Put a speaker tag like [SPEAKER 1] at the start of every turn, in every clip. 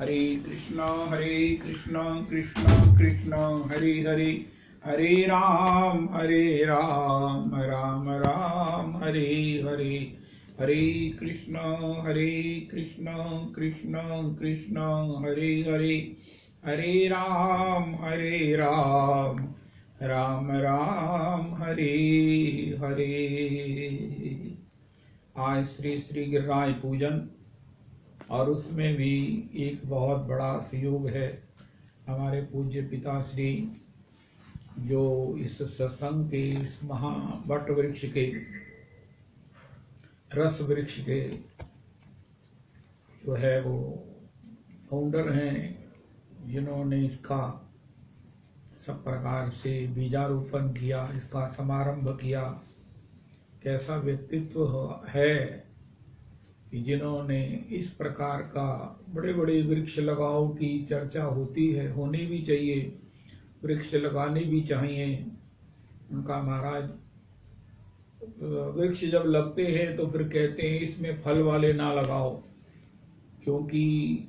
[SPEAKER 1] हरे कृष्णा कृष्ण कृष्ण हरे हरे, हरे राम राम राम हरे हरे, हरे कृष्ण कृष्ण कृष्ण हरे हरे, हरे राम राम राम हरे हरे। आज श्री श्री गिरिराज पूजन और उसमें भी एक बहुत बड़ा सहयोग है हमारे पूज्य पिताश्री, जो इस सत्संग के इस महा वट वृक्ष के रस वृक्ष के जो है वो फाउंडर हैं, जिन्होंने इसका सब प्रकार से बीजारोपण किया, इसका समारंभ किया। कैसा व्यक्तित्व है कि जिन्होंने इस प्रकार का बड़े बड़े वृक्ष लगाओ की चर्चा होती है, होनी भी चाहिए, वृक्ष लगाने भी चाहिए। उनका महाराज वृक्ष जब लगते हैं तो फिर कहते हैं इसमें फल वाले ना लगाओ, क्योंकि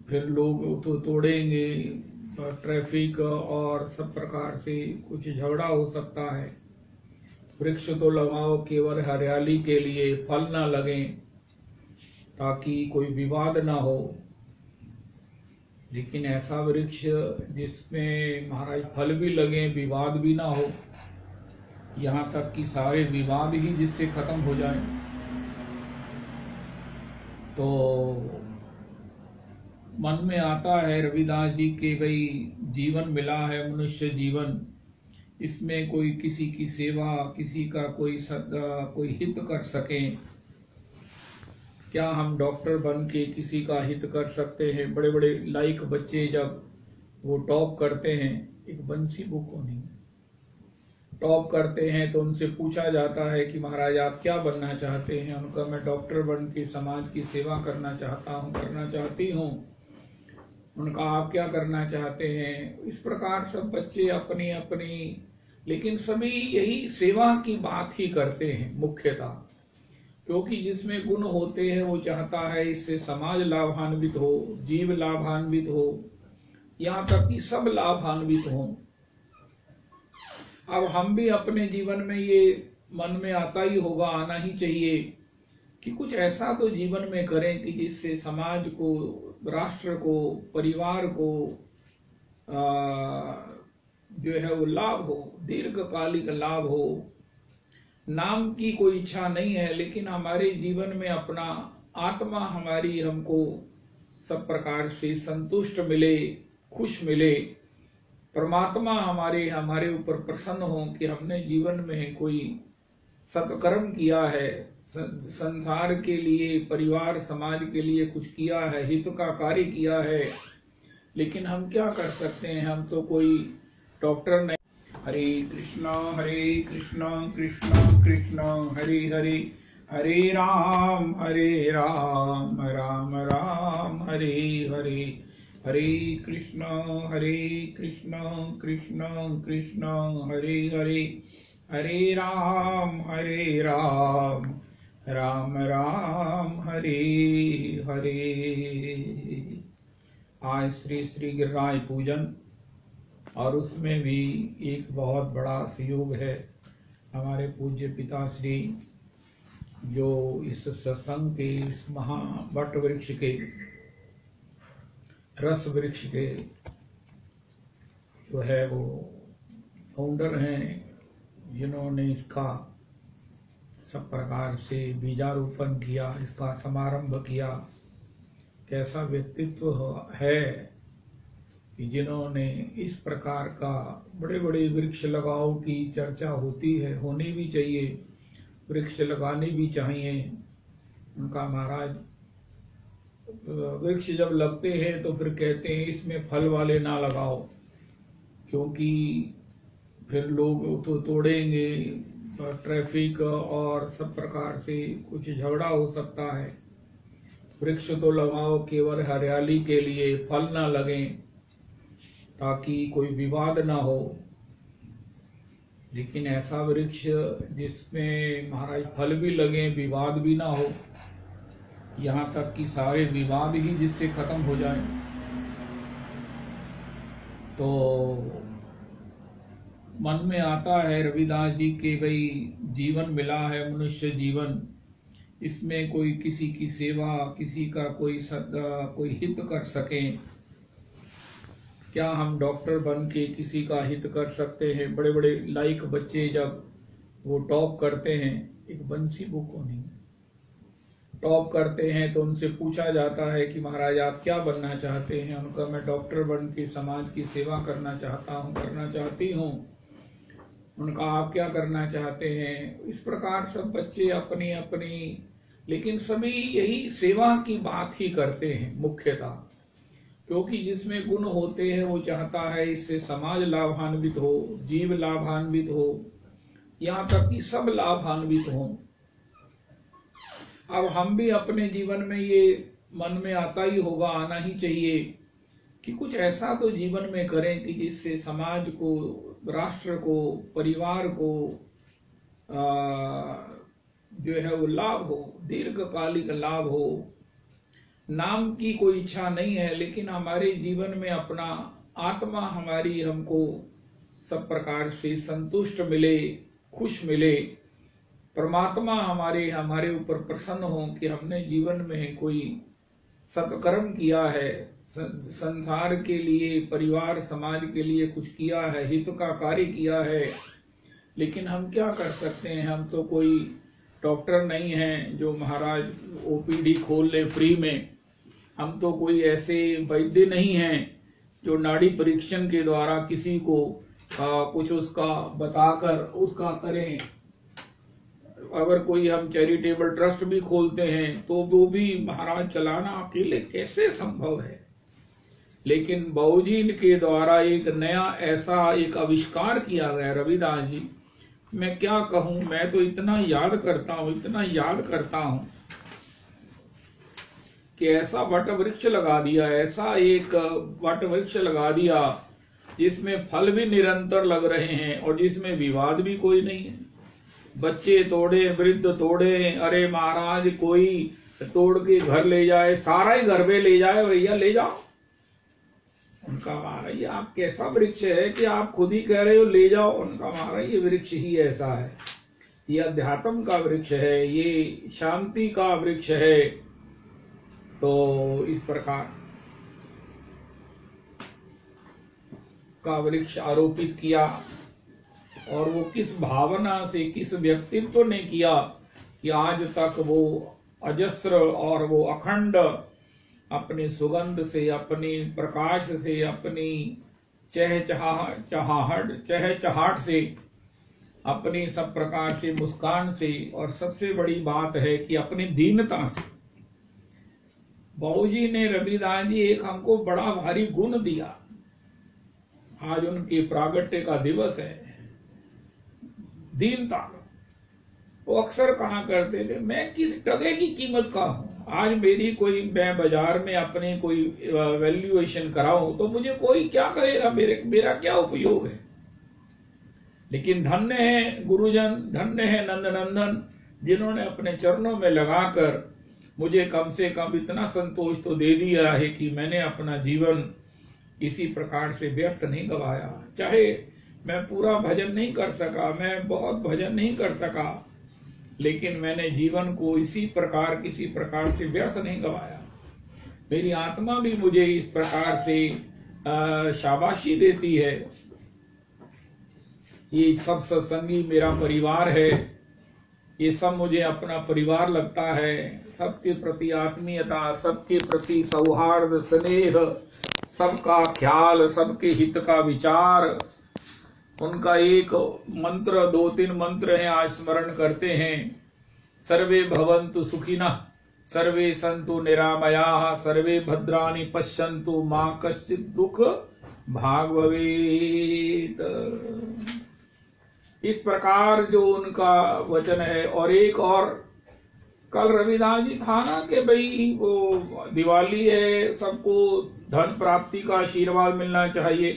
[SPEAKER 1] फिर लोग तो तोड़ेंगे, ट्रैफिक और सब प्रकार से कुछ झगड़ा हो सकता है। वृक्ष तो लगाओ केवल हरियाली के लिए, फल ना लगें, ताकि कोई विवाद ना हो। लेकिन ऐसा वृक्ष जिसमें महाराज फल भी लगे, विवाद भी ना हो, यहाँ तक कि सारे विवाद ही जिससे खत्म हो जाए। तो मन में आता है रविदास जी के भाई जीवन मिला है, मनुष्य जीवन, इसमें कोई किसी की सेवा, किसी का कोई हित कर सके। क्या हम डॉक्टर बन के किसी का हित कर सकते हैं? बड़े बड़े लाइक बच्चे जब वो टॉप करते हैं, एक बंसी बुक होनी टॉप करते हैं, तो उनसे पूछा जाता है कि महाराज आप क्या बनना चाहते हैं? उनका मैं डॉक्टर बन के समाज की सेवा करना चाहती हूँ। उनका आप क्या करना चाहते हैं? इस प्रकार सब बच्चे अपनी अपनी, लेकिन सभी यही सेवा की बात ही करते हैं मुख्यतः, क्योंकि जिसमें गुण होते हैं वो चाहता है इससे समाज लाभान्वित हो, जीव लाभान्वित हो, यहाँ तक कि सब लाभान्वित हो। अब हम भी अपने जीवन में ये मन में आता ही होगा, आना ही चाहिए कि कुछ ऐसा तो जीवन में करें कि जिससे समाज को, राष्ट्र को, परिवार को जो है वो लाभ हो, दीर्घकालिक लाभ हो। नाम की कोई इच्छा नहीं है, लेकिन हमारे जीवन में अपना आत्मा हमारी हमको सब प्रकार से संतुष्ट मिले, खुश मिले, परमात्मा हमारे ऊपर प्रसन्न हो कि हमने जीवन में कोई सत्कर्म किया है, संसार के लिए, परिवार समाज के लिए कुछ किया है, हित का कार्य किया है। लेकिन हम क्या कर सकते हैं? हम तो कोई डॉक्टर नहीं। हरे कृष्ण कृष्ण कृष्ण हरे हरे, हरे राम राम राम हरे हरे, हरे कृष्ण कृष्ण कृष्ण हरे हरे, हरे राम राम राम हरे हरे। आज श्री श्री गिरिराज पूजन और उसमें भी एक बहुत बड़ा सहयोग है हमारे पूज्य पिताश्री, जो इस सत्संग के इस महा वट वृक्ष के रस वृक्ष के जो है वो फाउंडर हैं, जिन्होंने इसका सब प्रकार से बीजारोपण किया, इसका समारंभ किया। कैसा व्यक्तित्व है कि जिन्होंने इस प्रकार का बड़े बड़े वृक्ष लगाओ की चर्चा होती है, होनी भी चाहिए, वृक्ष लगाने भी चाहिए। उनका महाराज वृक्ष जब लगते हैं तो फिर कहते हैं इसमें फल वाले ना लगाओ, क्योंकि फिर लोग तो तोड़ेंगे, ट्रैफिक और सब प्रकार से कुछ झगड़ा हो सकता है। वृक्ष तो लगाओ केवल हरियाली के लिए, फल ना लगें, ताकि कोई विवाद ना हो। लेकिन ऐसा वृक्ष जिसमें महाराज फल भी लगे, विवाद भी ना हो, यहाँ तक कि सारे विवाद ही जिससे खत्म हो जाए। तो मन में आता है रविदास जी के भाई जीवन मिला है मनुष्य जीवन, इसमें कोई किसी की सेवा, किसी का कोई हित कर सके। क्या हम डॉक्टर बन के किसी का हित कर सकते हैं? बड़े बड़े लाइक बच्चे जब वो टॉप करते हैं, एक बंसी बुक होनी टॉप करते हैं, तो उनसे पूछा जाता है कि महाराज आप क्या बनना चाहते हैं? उनका मैं डॉक्टर बन के समाज की सेवा करना चाहती हूँ। उनका आप क्या करना चाहते हैं? इस प्रकार सब बच्चे अपनी अपनी, लेकिन सभी यही सेवा की बात ही करते हैं मुख्यतः, क्योंकि जिसमें गुण होते हैं वो चाहता है इससे समाज लाभान्वित हो, जीव लाभान्वित हो, यहाँ तक कि सब लाभान्वित हो। अब हम भी अपने जीवन में ये मन में आता ही होगा, आना ही चाहिए कि कुछ ऐसा तो जीवन में करें कि जिससे समाज को, राष्ट्र को, परिवार को जो है वो लाभ हो, दीर्घकालिक लाभ हो। नाम की कोई इच्छा नहीं है, लेकिन हमारे जीवन में अपना आत्मा हमारी हमको सब प्रकार से संतुष्ट मिले, खुश मिले, परमात्मा हमारे ऊपर प्रसन्न हो कि हमने जीवन में कोई सत्कर्म किया है, संसार के लिए, परिवार समाज के लिए कुछ किया है, हित का कार्य किया है। लेकिन हम क्या कर सकते हैं? हम तो कोई डॉक्टर नहीं हैं जो महाराज ओपीडी खोल ले फ्री में। हम तो कोई ऐसे वैद्य नहीं हैं जो नाड़ी परीक्षण के द्वारा किसी को कुछ उसका बताकर उसका करें। अगर कोई हम चैरिटेबल ट्रस्ट भी खोलते हैं तो वो भी महाराज चलाना अकेले कैसे संभव है। लेकिन बाबूजी के द्वारा एक नया ऐसा एक आविष्कार किया गया रविदास जी, मैं क्या कहूं, मैं तो इतना याद करता हूं कि ऐसा वट वृक्ष लगा दिया, ऐसा एक वट वृक्ष लगा दिया जिसमें फल भी निरंतर लग रहे हैं और जिसमें विवाद भी कोई नहीं है। बच्चे तोड़े, वृद्ध तोड़े, अरे महाराज कोई तोड़ के घर ले जाए, सारा ही घर पे ले जाए, भैया ले जाओ। उनका महाराज आप कैसा वृक्ष है कि आप खुद ही कह रहे हो ले जाओ। उनका महाराज ये वृक्ष ही ऐसा है, ये अध्यात्म का वृक्ष है, ये शांति का वृक्ष है। तो इस प्रकार का वृक्ष आरोपित किया, और वो किस भावना से, किस व्यक्तित्व ने किया कि आज तक वो अजस्र और वो अखंड अपनी सुगंध से, अपनी प्रकाश से, अपनी चहचहाहट से, अपनी सब प्रकार से मुस्कान से, और सबसे बड़ी बात है कि अपनी दीनता से। बाबूजी ने, रविदास जी एक हमको बड़ा भारी गुण दिया। आज उनके प्रागट्य का दिवस है, दीनता। वो अक्सर कहा करते थे मैं किस टके की कीमत का हूं, आज मेरी कोई, मैं बाजार में अपने कोई वैल्यूएशन कराऊं तो मुझे कोई क्या करेगा, मेरा क्या उपयोग है। लेकिन धन्य है गुरुजन, धन्य है नंदनंदन, जिन्होंने अपने चरणों में लगाकर मुझे कम से कम इतना संतोष तो दे दिया है कि मैंने अपना जीवन इसी प्रकार से व्यर्थ नहीं गवाया। चाहे मैं पूरा भजन नहीं कर सका, मैं बहुत भजन नहीं कर सका, लेकिन मैंने जीवन को इसी प्रकार, किसी प्रकार से व्यर्थ नहीं गवाया। मेरी आत्मा भी मुझे इस प्रकार से शाबाशी देती है। ये सब सत्संगी मेरा परिवार है, ये सब मुझे अपना परिवार लगता है। सबके प्रति आत्मीयता, सबके प्रति सौहार्द, स्नेह, सबका ख्याल, सबके हित का विचार। उनका एक मंत्र, 2-3 मंत्र हैं, आज स्मरण करते हैं। सर्वे भवन्तु सुखिनः, सर्वे सन्तु निरामयाः, सर्वे भद्राणि पश्यन्तु, मां कश्चित् दुःख भाग भवेत्। इस प्रकार जो उनका वचन है। और एक और, कल रविदास जी था ना कि भाई वो दिवाली है, सबको धन प्राप्ति का आशीर्वाद मिलना चाहिए,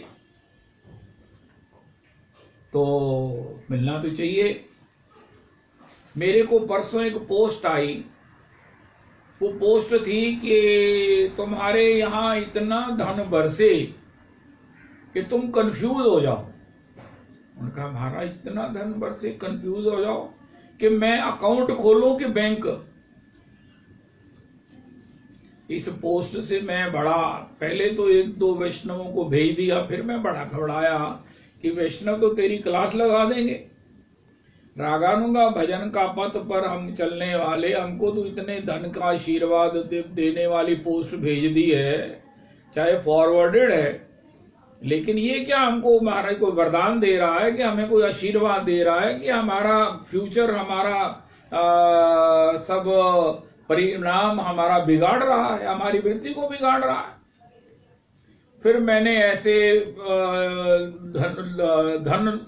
[SPEAKER 1] तो मिलना तो चाहिए। मेरे को परसों एक पोस्ट आई वो पोस्ट थी कि तुम्हारे यहाँ इतना धन बरसे कि तुम कंफ्यूज हो जाओ। उन्होंने कहा महाराज इतना धन बरसे कंफ्यूज हो जाओ कि मैं अकाउंट खोलूं कि बैंक। इस पोस्ट से मैं बड़ा, पहले तो 1-2 वैष्णवों को भेज दिया, फिर मैं बड़ा घबराया कि वैष्णव तो तेरी क्लास लगा देंगे। रागानुगा भजन का पथ पर हम चलने वाले, हमको तो इतने धन का आशीर्वाद देने वाली पोस्ट भेज दी है, चाहे फॉरवर्डेड है, लेकिन ये क्या हमको महाराज को वरदान दे रहा है कि हमें कोई आशीर्वाद दे रहा है कि हमारा फ्यूचर, हमारा सब परिणाम हमारा बिगाड़ रहा है, हमारी वृत्ति को बिगाड़ रहा है। फिर मैंने ऐसे धन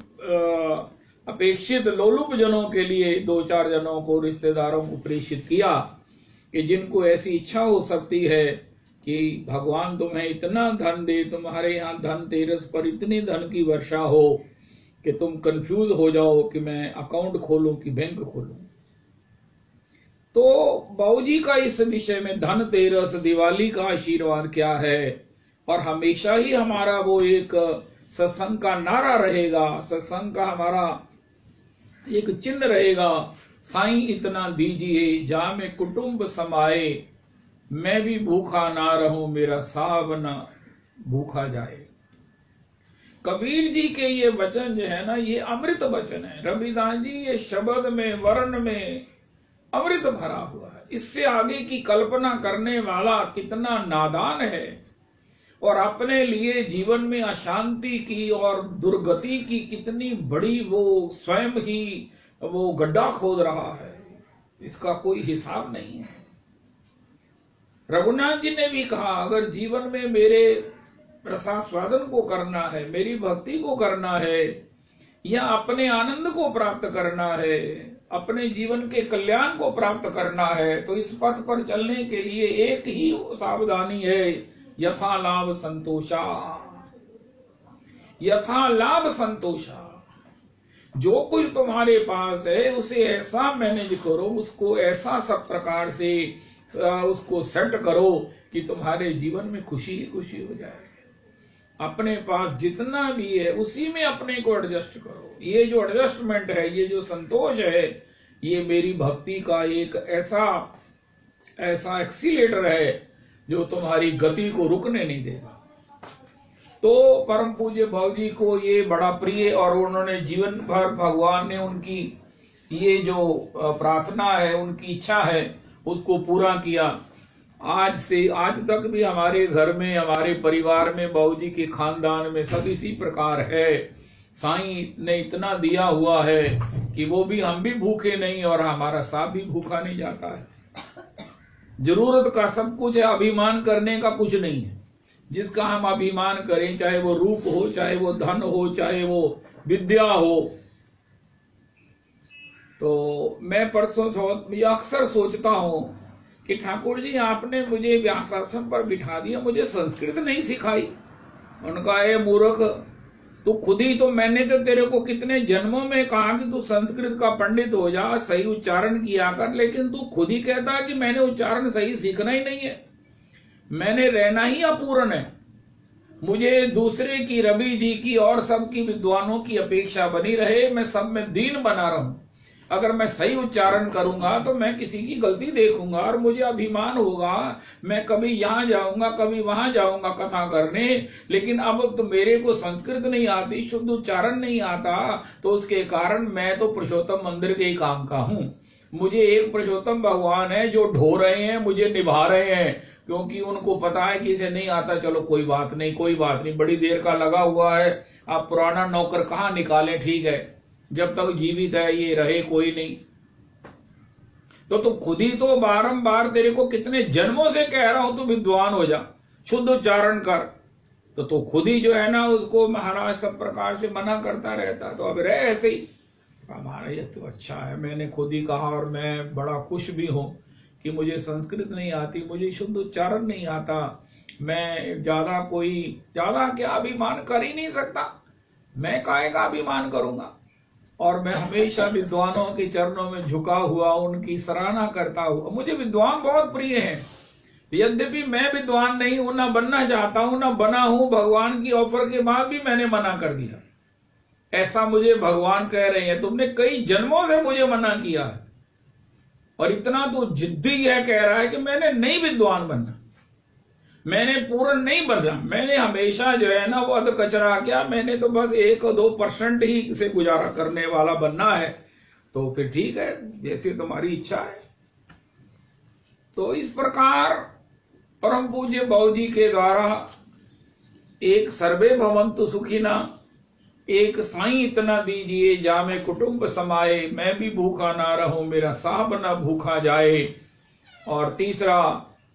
[SPEAKER 1] अपेक्षित लोलुप जनों के लिए 2-4 जनों को, रिश्तेदारों को प्रेषित किया कि जिनको ऐसी इच्छा हो सकती है कि भगवान तुम्हें इतना धन दे, तुम्हारे यहाँ धनतेरस पर इतनी धन की वर्षा हो कि तुम कंफ्यूज हो जाओ कि मैं अकाउंट खोलूं कि बैंक खोलूं। तो बाबूजी का इस विषय में धनतेरस, दिवाली का आशीर्वाद क्या है, और हमेशा ही हमारा वो एक सत्संग का नारा रहेगा, सत्संग का हमारा एक चिन्ह रहेगा, साईं इतना दीजिए जा में कुटुंब समाए, मैं भी भूखा ना रहूं मेरा साब ना भूखा जाए। कबीर जी के ये वचन जो है ना, ये अमृत वचन है। रविदास जी ये शब्द में, वर्ण में अमृत भरा हुआ है। इससे आगे की कल्पना करने वाला कितना नादान है, और अपने लिए जीवन में अशांति की और दुर्गति की कितनी बड़ी वो स्वयं ही वो गड्ढा खोद रहा है, इसका कोई हिसाब नहीं है। रघुनाथ जी ने भी कहा, अगर जीवन में मेरे रसास्वादन को करना है, मेरी भक्ति को करना है, या अपने आनंद को प्राप्त करना है, अपने जीवन के कल्याण को प्राप्त करना है, तो इस पथ पर चलने के लिए एक ही सावधानी है, यथा लाभ संतोषा। यथा लाभ संतोषा, जो कुछ तुम्हारे पास है उसे ऐसा मैनेज करो, उसको ऐसा सब प्रकार से उसको सेट करो कि तुम्हारे जीवन में खुशी ही खुशी हो जाए। अपने पास जितना भी है उसी में अपने को एडजस्ट करो। ये जो एडजस्टमेंट है, ये जो संतोष है, ये मेरी भक्ति का एक ऐसा एक्सीलेटर है जो तुम्हारी गति को रुकने नहीं देगा। तो परम पूज्य भावजी को ये बड़ा प्रिय, और उन्होंने जीवन भर भगवान ने उनकी ये जो प्रार्थना है, उनकी इच्छा है, उसको पूरा किया। आज से आज तक भी हमारे घर में, हमारे परिवार में, बाबूजी के खानदान में सब इसी प्रकार है। साईं ने इतना दिया हुआ है कि वो भी, हम भी भूखे नहीं और हमारा सांप भी भूखा नहीं जाता है। जरूरत का सब कुछ है, अभिमान करने का कुछ नहीं है। जिसका हम अभिमान करें, चाहे वो रूप हो, चाहे वो धन हो, चाहे वो विद्या हो। तो मैं परसों अक्सर सोचता हूं कि ठाकुर जी आपने मुझे व्यासासन पर बिठा दिया, मुझे संस्कृत नहीं सिखाई। उनका ए मूर्ख, तू खुद ही तो, मैंने तो तेरे को कितने जन्मों में कहा कि तू संस्कृत का पंडित हो जा, सही उच्चारण किया कर, लेकिन तू खुद ही कहता है कि मैंने उच्चारण सही सीखना ही नहीं है, मैंने रहना ही अपूर्ण है। मुझे दूसरे की, रवि जी की और सबकी विद्वानों की अपेक्षा बनी रहे, मैं सब में दीन बना रहूं। अगर मैं सही उच्चारण करूंगा तो मैं किसी की गलती देखूंगा और मुझे अभिमान होगा, मैं कभी यहाँ जाऊंगा, कभी वहां जाऊंगा कथा करने, लेकिन अब तो मेरे को संस्कृत नहीं आती, शुद्ध उच्चारण नहीं आता, तो उसके कारण मैं तो पुरुषोत्तम मंदिर के ही काम का हूँ। मुझे एक पुरुषोत्तम भगवान है जो ढो रहे हैं, मुझे निभा रहे हैं, क्योंकि उनको पता है कि इसे नहीं आता, चलो कोई बात नहीं, कोई बात नहीं, बड़ी देर का लगा हुआ है, आप पुराना नौकर कहाँ निकालें, ठीक है, जब तक जीवित है ये रहे, कोई नहीं। तो तुम खुद ही तो बारंबार, तेरे को कितने जन्मों से कह रहा हूं तू विद्वान हो जा, शुद्ध उच्चारण कर, तो तू खुद ही जो है ना उसको महाराज सब प्रकार से मना करता रहता। तो अब रहे ऐसे ही। महाराज ये तो अच्छा है, मैंने खुद ही कहा, और मैं बड़ा खुश भी हूं कि मुझे संस्कृत नहीं आती, मुझे शुद्ध उच्चारण नहीं आता, मैं ज्यादा क्या अभिमान कर ही नहीं सकता, मैं काहे का अभिमान करूंगा। और मैं हमेशा विद्वानों के चरणों में झुका हुआ उनकी सराहना करता हूँ। मुझे विद्वान बहुत प्रिय हैं, यद्यपि मैं विद्वान नहीं हूं, ना बनना चाहता हूं, ना बना हूं। भगवान की ऑफर के बाद भी मैंने मना कर दिया। ऐसा मुझे भगवान कह रहे हैं, तुमने कई जन्मों से मुझे मना किया है और इतना तो जिद्दी है, कह रहा है कि मैंने नहीं विद्वान बनना, मैंने पूर्ण नहीं बनना, मैंने हमेशा जो है ना वो अध कचरा क्या, मैंने तो बस 1-2% ही से गुजारा करने वाला बनना है। तो फिर ठीक है, जैसे तुम्हारी इच्छा है। तो इस प्रकार परम पूज्य बाबूजी के द्वारा एक सर्वे भवन्तु सुखिना, एक साईं इतना दीजिए जामे कुटुंब समाए, मैं भी भूखा ना रहूं, मेरा साहब ना भूखा जाए। और तीसरा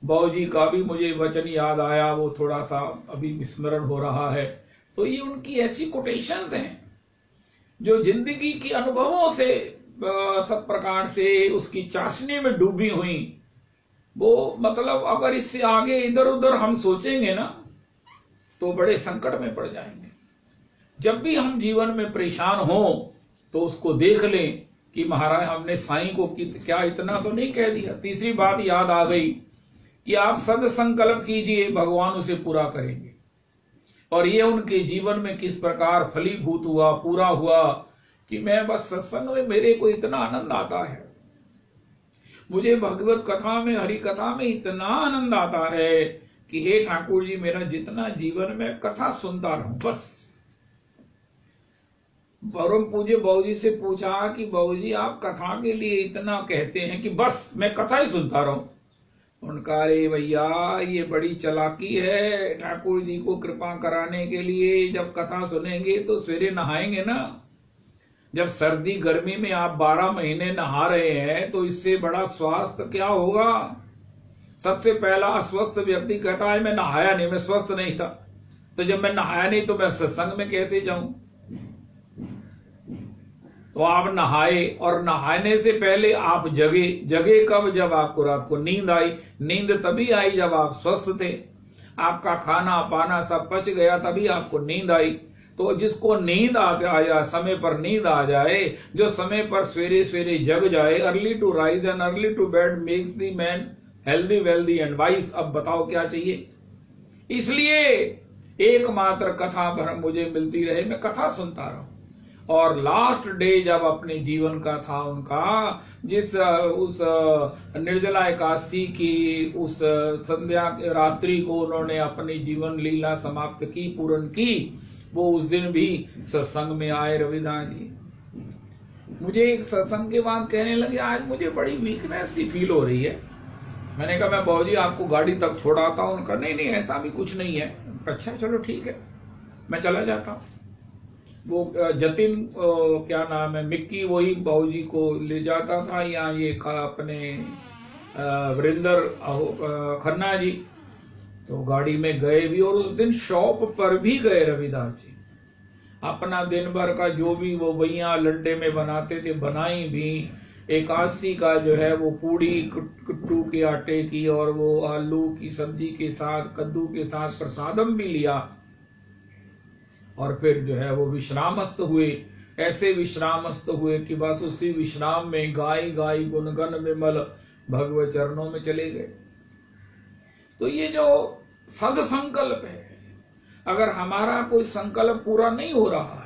[SPEAKER 1] बाबूजी का भी मुझे वचन याद आया, वो थोड़ा सा अभी विस्मरण हो रहा है। तो ये उनकी ऐसी कोटेशंस हैं जो जिंदगी की अनुभवों से सब प्रकार से उसकी चाशनी में डूबी हुई। वो मतलब अगर इससे आगे इधर उधर हम सोचेंगे ना तो बड़े संकट में पड़ जाएंगे। जब भी हम जीवन में परेशान हो तो उसको देख लें कि महाराज हमने साईं को क्या इतना तो नहीं कह दिया। तीसरी बात याद आ गई कि आप सद संकल्प कीजिए, भगवान उसे पूरा करेंगे। और ये उनके जीवन में किस प्रकार फलीभूत हुआ, पूरा हुआ कि मैं बस सत्संग में मेरे को इतना आनंद आता है, मुझे भगवत कथा में, हरि कथा में इतना आनंद आता है कि हे ठाकुर जी, मेरा जितना जीवन में कथा सुनता रहूं बस। परम पूज्य बाबूजी से पूछा कि बाबूजी आप कथा के लिए इतना कहते हैं कि बस मैं कथा ही सुनता रहूं। उनका अरे भैया ये बड़ी चालाकी है, ठाकुर जी को कृपा कराने के लिए जब कथा सुनेंगे तो सवेरे नहाएंगे ना। जब सर्दी गर्मी में आप 12 महीने नहा रहे हैं तो इससे बड़ा स्वास्थ्य क्या होगा। सबसे पहला अस्वस्थ व्यक्ति कहता है मैं नहाया नहीं, मैं स्वस्थ नहीं था। तो जब मैं नहाया नहीं तो मैं सत्संग में कैसे जाऊं। तो आप नहाए, और नहाने से पहले आप जगे कब, जब आपको रात को नींद आई। नींद तभी आई जब आप स्वस्थ थे, आपका खाना पाना सब पच गया, तभी आपको नींद आई। तो जिसको नींद आ जाए, समय पर नींद आ जाए, जो समय पर सवेरे सवेरे जग जाए, early to rise and early to bed makes the man healthy wealthy and wise. अब बताओ क्या चाहिए। इसलिए एकमात्र कथा भर मुझे मिलती रहे, मैं कथा सुनता रहूं। और लास्ट डे जब अपने जीवन का था उनका, जिस उस निर्जला एकादशी की उस संध्या रात्रि को उन्होंने अपनी जीवन लीला समाप्त की, पूर्ण की, वो उस दिन भी सत्संग में आए रविदास जी। मुझे एक सत्संग के बाद कहने लगे आज मुझे बड़ी वीकनेस सी फील हो रही है। मैंने कहा मैं बाबूजी आपको गाड़ी तक छोड़ाता हूँ। उनका नहीं नहीं ऐसा भी कुछ नहीं है। अच्छा चलो ठीक है, मैं चला जाता हूँ। वो जतिन क्या नाम है, मिक्की, वही बाबूजी को ले जाता था, या ये अपने वरिंदर खन्ना जी। तो गाड़ी में गए भी, और उस दिन शॉप पर भी गए रविदास जी। अपना दिन भर का जो भी वो भैया लड्डे में बनाते थे बनाई भी। एकादशी का जो है वो पूड़ी कुट्टू के आटे की और वो आलू की सब्जी के साथ, कद्दू के साथ प्रसादम भी लिया। और फिर जो है वो विश्रामस्थ हुए। ऐसे विश्रामस्थ हुए कि बस उसी विश्राम में गाय गाय गुणगन विमल भगवत चरणों में चले गए। तो ये जो सद संकल्प है, अगर हमारा कोई संकल्प पूरा नहीं हो रहा है,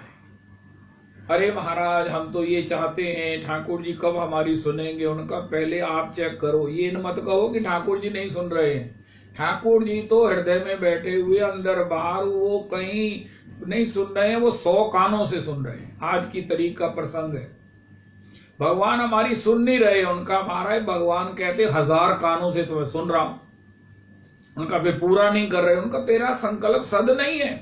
[SPEAKER 1] अरे महाराज हम तो ये चाहते हैं, ठाकुर जी कब हमारी सुनेंगे, उनका पहले आप चेक करो। ये मत कहो कि ठाकुर जी नहीं सुन रहे हैं। ठाकुर जी तो हृदय में बैठे हुए, अंदर बाहर, वो कहीं नहीं सुन रहे हैं, वो 100 कानों से सुन रहे हैं। आज की तारीख का प्रसंग है। भगवान हमारी सुन नहीं रहे, उनका महाराज भगवान कहते 1000 कानों से तुम्हें सुन रहा हूं। उनका फिर पूरा नहीं कर रहे। उनका तेरा संकल्प सद नहीं है,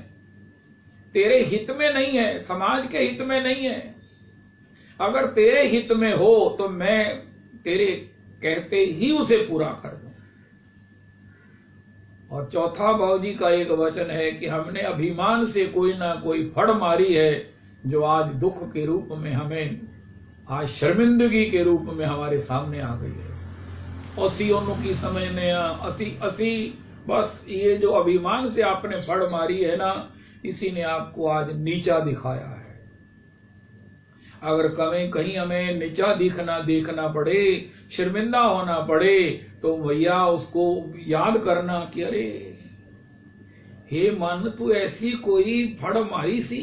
[SPEAKER 1] तेरे हित में नहीं है, समाज के हित में नहीं है। अगर तेरे हित में हो तो मैं तेरे कहते ही उसे पूरा कर दूं। और चौथा बाबूजी का एक वचन है कि हमने अभिमान से कोई ना कोई फड़ मारी है, जो आज दुख के रूप में हमें, आज शर्मिंदगी के रूप में हमारे सामने आ गई है। असी की समय ने असी बस ये जो अभिमान से आपने फड़ मारी है ना, इसी ने आपको आज नीचा दिखाया है। अगर कहीं हमें नीचा देखना पड़े, शर्मिंदा होना पड़े, तो भैया उसको याद करना कि अरे हे मन, तू ऐसी कोई फड़ मारी सी,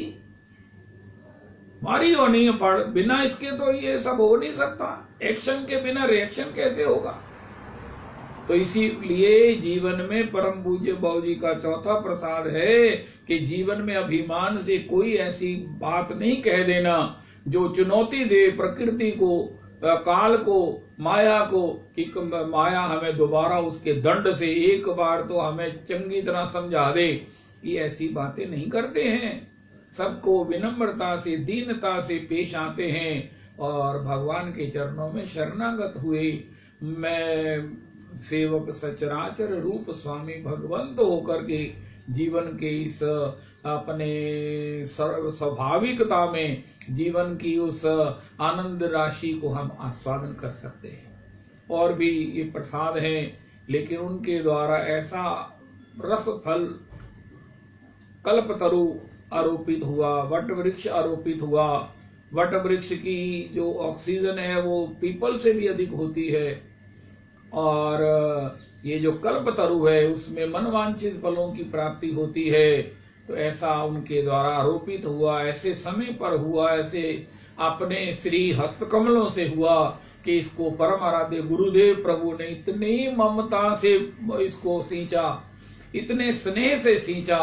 [SPEAKER 1] मारी होनी है फड़, बिना इसके तो ये सब हो नहीं सकता। एक्शन के बिना रिएक्शन कैसे होगा? तो इसीलिए जीवन में परम पूज्य बाबू जी का चौथा प्रसाद है कि जीवन में अभिमान से कोई ऐसी बात नहीं कह देना जो चुनौती दे प्रकृति को, काल को, माया को, कि माया हमें दोबारा उसके दंड से एक बार तो हमें चंगी तरह समझा दे कि ऐसी बातें नहीं करते हैं। सबको विनम्रता से, दीनता से पेश आते हैं और भगवान के चरणों में शरणागत हुए। मैं सेवक सचराचर रूप स्वामी भगवंत होकर के जीवन के इस अपने स्वाभाविकता में जीवन की उस आनंद राशि को हम आस्वादन कर सकते हैं। और भी ये प्रसाद हैं, लेकिन उनके द्वारा ऐसा रस फल कल्पतरु आरोपित हुआ, वट वृक्ष आरोपित हुआ। वट वृक्ष की जो ऑक्सीजन है वो पीपल से भी अधिक होती है, और ये जो कल्पतरु है उसमें मनवांछित फलों की प्राप्ति होती है। तो ऐसा उनके द्वारा आरोपित हुआ, ऐसे समय पर हुआ, ऐसे अपने श्री हस्तकमलों से हुआ कि इसको परम आराध्य गुरुदेव प्रभु ने इतनी ममता से इसको सींचा, इतने स्नेह से सींचा,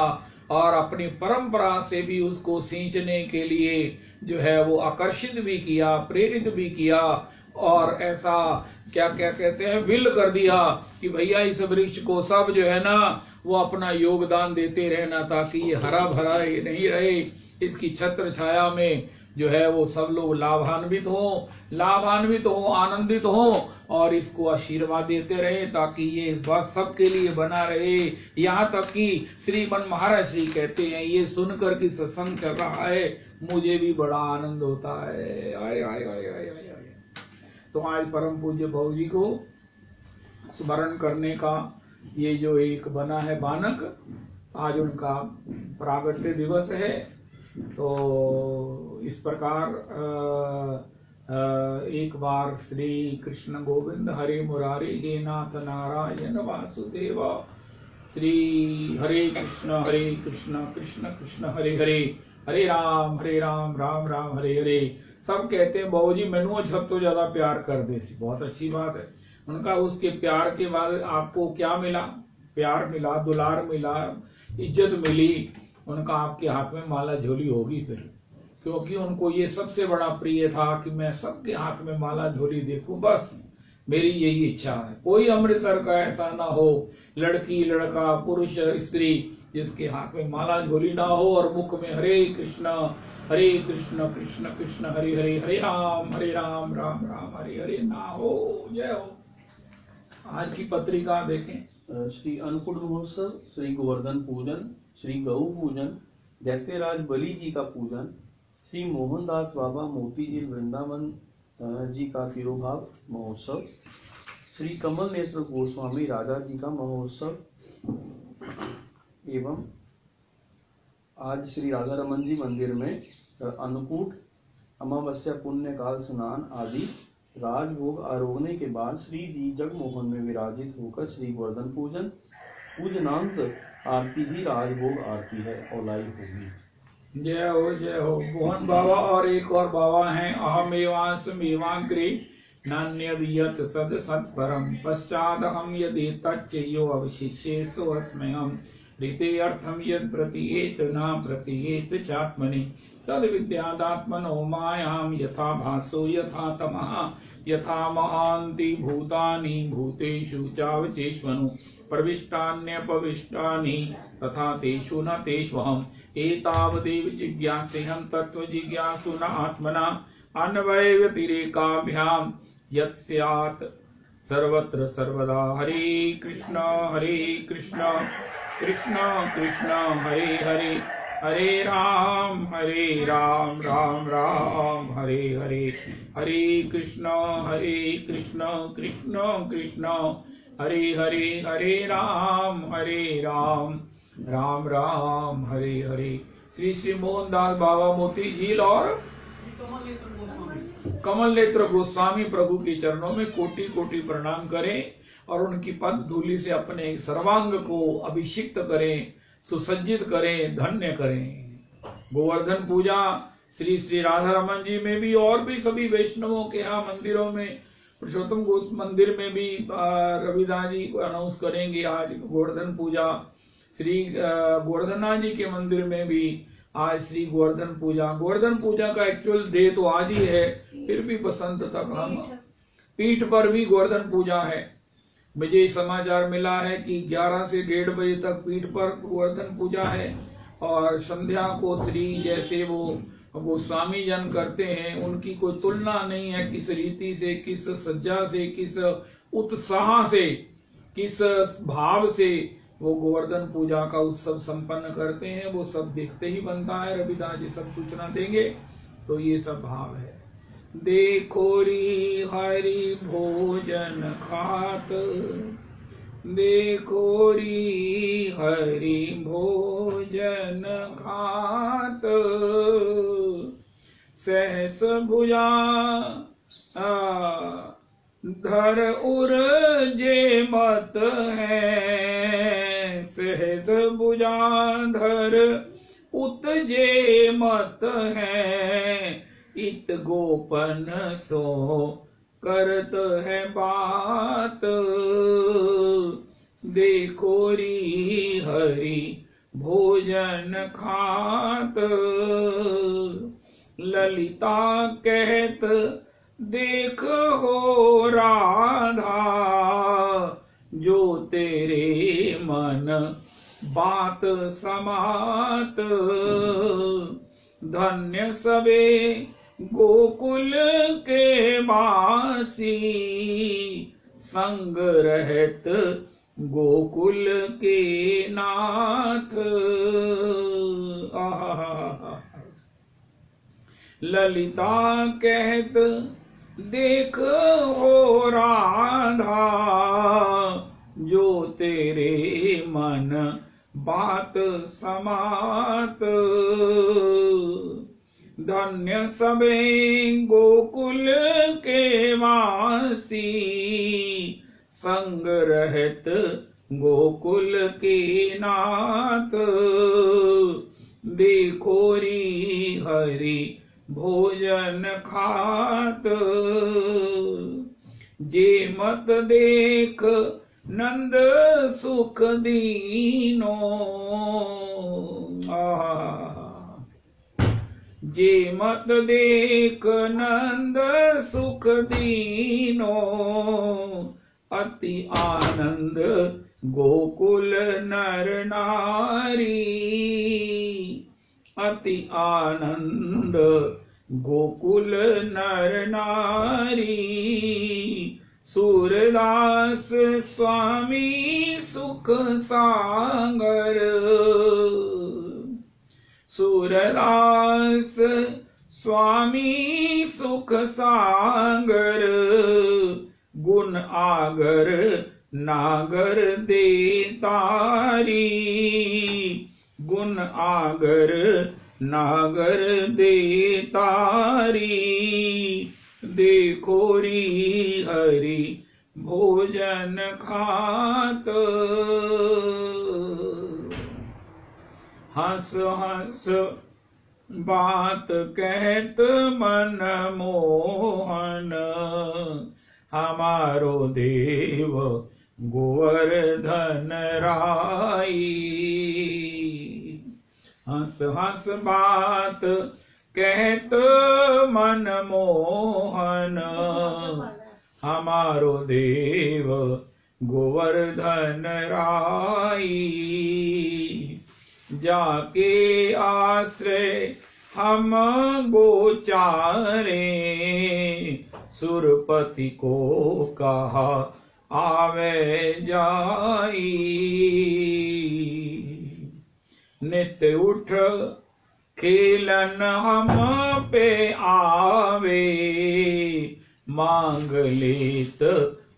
[SPEAKER 1] और अपनी परंपरा से भी उसको सींचने के लिए जो है वो आकर्षित भी किया, प्रेरित भी किया, और ऐसा क्या क्या कहते हैं, विल कर दिया कि भैया इस वृक्ष को सब जो है ना वो अपना योगदान देते रहना, ताकि ये हरा भरा नहीं रहे, इसकी छत्र छाया में जो है वो सब लोग लाभान्वित हो, आनंदित हो, और इसको आशीर्वाद देते रहे, ताकि ये बस सबके लिए बना रहे। यहाँ तक कि श्रीमन महाराज श्री कहते हैं, ये सुनकर कि सत्संग चल रहा है मुझे भी बड़ा आनंद होता है। आए आए आए आए आए। तो आज परम पूज्य बाबू जी को स्मरण करने का ये जो एक बना है बानक, आज उनका प्रागट्य दिवस है। तो इस प्रकार एक बार श्री कृष्ण गोविंद हरे मुरारी हे नाथ नारायण वासुदेव, श्री हरे कृष्ण कृष्ण कृष्ण हरे हरे, हरे राम राम राम हरे हरे। सब कहते हैं बाबू जी मैनू सब तो ज्यादा प्यार कर दे सी, बहुत अच्छी बात है। उनका उसके प्यार के बाद आपको क्या मिला? प्यार मिला, दुलार मिला, इज्जत मिली। उनका आपके हाथ में माला झोली होगी फिर, क्योंकि उनको ये सबसे बड़ा प्रिय था कि मैं सबके हाथ में माला झोली देखूं, बस मेरी यही इच्छा है। कोई अमृतसर का ऐसा ना हो, लड़की लड़का पुरुष स्त्री जिसके हाथ में माला झोली ना हो और मुख में हरे कृष्ण कृष्ण कृष्ण हरे हरे, हरे राम राम राम हरे हरे ना हो। जय हो। आज की पत्रिका देखें।
[SPEAKER 2] श्री अन्नकूट महोत्सव, श्री गोवर्धन पूजन, श्री गौ पूजन, दैत्यराज बलि जी का पूजन, श्री मोहनदास बाबा मोती जी वृंदावन जी का तिरुभाव महोत्सव, श्री कमल नेत्र गोस्वामी राजा जी का महोत्सव, एवं आज श्री राधा रमन जी मंदिर में अन्नकूट अमावस्या पुण्य काल स्नान आदि राजभोग आरोगने के बाद श्री जी जगमोहन में विराजित होकर श्री गोवर्धन पूजन पूजनांत आरती ही राजभोग आरती है, औलाई होगी।
[SPEAKER 1] जय हो मोहन बाबा। और एक और बाबा हैं, अहमेवांसमेवाग्रे नान्यवियत सद सत्परम पश्चाद हम यदि तच्चयो अवशिष्येषु अस्म्यहम् ऋते अर्थम यद प्रतीयेत न प्रतीयेत चात्मनि तद विद्यादात्मनो मायाम यथा भासो यथा तमः यथा महान्ति भूतानि भूतेषु चावचेष्वनु प्रविष्टान्यपविष्टानि तथा तेषु न तेष्वहम् एतावदेव जिज्ञासेहं तत्व जिज्ञासु न आत्मना अन्वय व्यतिरेकाभ्याम यत् स्यात् सर्वत्र सर्वदा। हरे कृष्ण कृष्ण कृष्ण हरे हरे, हरे राम राम राम हरे हरे, हरे कृष्ण कृष्ण कृष्ण हरे हरे, हरे राम राम राम हरे हरे। श्री श्री मोहनदास बाबा मोती झील और कमल नेत्र गोस्वामी प्रभु के चरणों में कोटि कोटि प्रणाम करें और उनकी पद धूलि से अपने सर्वांग को अभिषिक्त करें, सुसज्जित करें, धन्य करें। गोवर्धन पूजा श्री श्री राधा रमन जी में भी और भी सभी वैष्णवों के यहाँ मंदिरों में, पुरुषोत्तम मंदिर में भी रविदास जी को अनाउंस करेंगे आज गोवर्धन पूजा। श्री गोवर्धना जी के मंदिर में भी आज श्री गोवर्धन पूजा। गोवर्धन पूजा का एक्चुअल डे तो आज ही है, फिर भी बसंत तक हम पीठ पर भी गोवर्धन पूजा है। मुझे समाचार मिला है कि 11 से 1:30 बजे तक पीठ पर गोवर्धन पूजा है और संध्या को श्री जैसे वो स्वामी जन करते हैं, उनकी कोई तुलना नहीं है। किस रीति से, किस सज्जा से, किस उत्साह से, किस भाव से वो गोवर्धन पूजा का उत्सव संपन्न करते हैं, वो सब देखते ही बनता है। रविदास जी सब सूचना देंगे। तो ये सब भाव है। देखो री हरि भोजन खात, देखो री हरि भोजन खात, सहस भुजा धर उर जे मत है, सहस भुजा धर उत जे मत है, इत गोपन सो करत है बात, देखो री हरि भोजन खात, ललिता कहत देख हो राधा, जो तेरे मन बात समात, धन्य सबे गोकुल के वासी, संग रहत गोकुल के नाथ। ललिता कहत देख हो राधा, जो तेरे मन बात समात, धन्य सबे गोकुल के वासी, संग रहत गोकुल के नाथ, देखो री हरि भोजन खात, जे मत देख नंद सुख दीनो, जे मत देख नंद सुख दीनो, अति आनंद गोकुल नर नारी, अति आनंद गोकुल नर नारी, सूरदास स्वामी सुख सागर, सूरदास स्वामी सुख सागर, गुण आगर नागर दे तारी, गुण आगर नागर दे तारी, देखो री हरि भोजन खात, हंस हंस बात कहत मन मोहन, हमारो देव गोवर्धन राई, हंस हंस बात कहत मन मोहन, हमारो देव गोवर्धन राई, जाके आश्रय हम गोचारे, सुरपति को कहा आवे जाई, नित्य उठ खेलन हम पे आवे, मांग लेत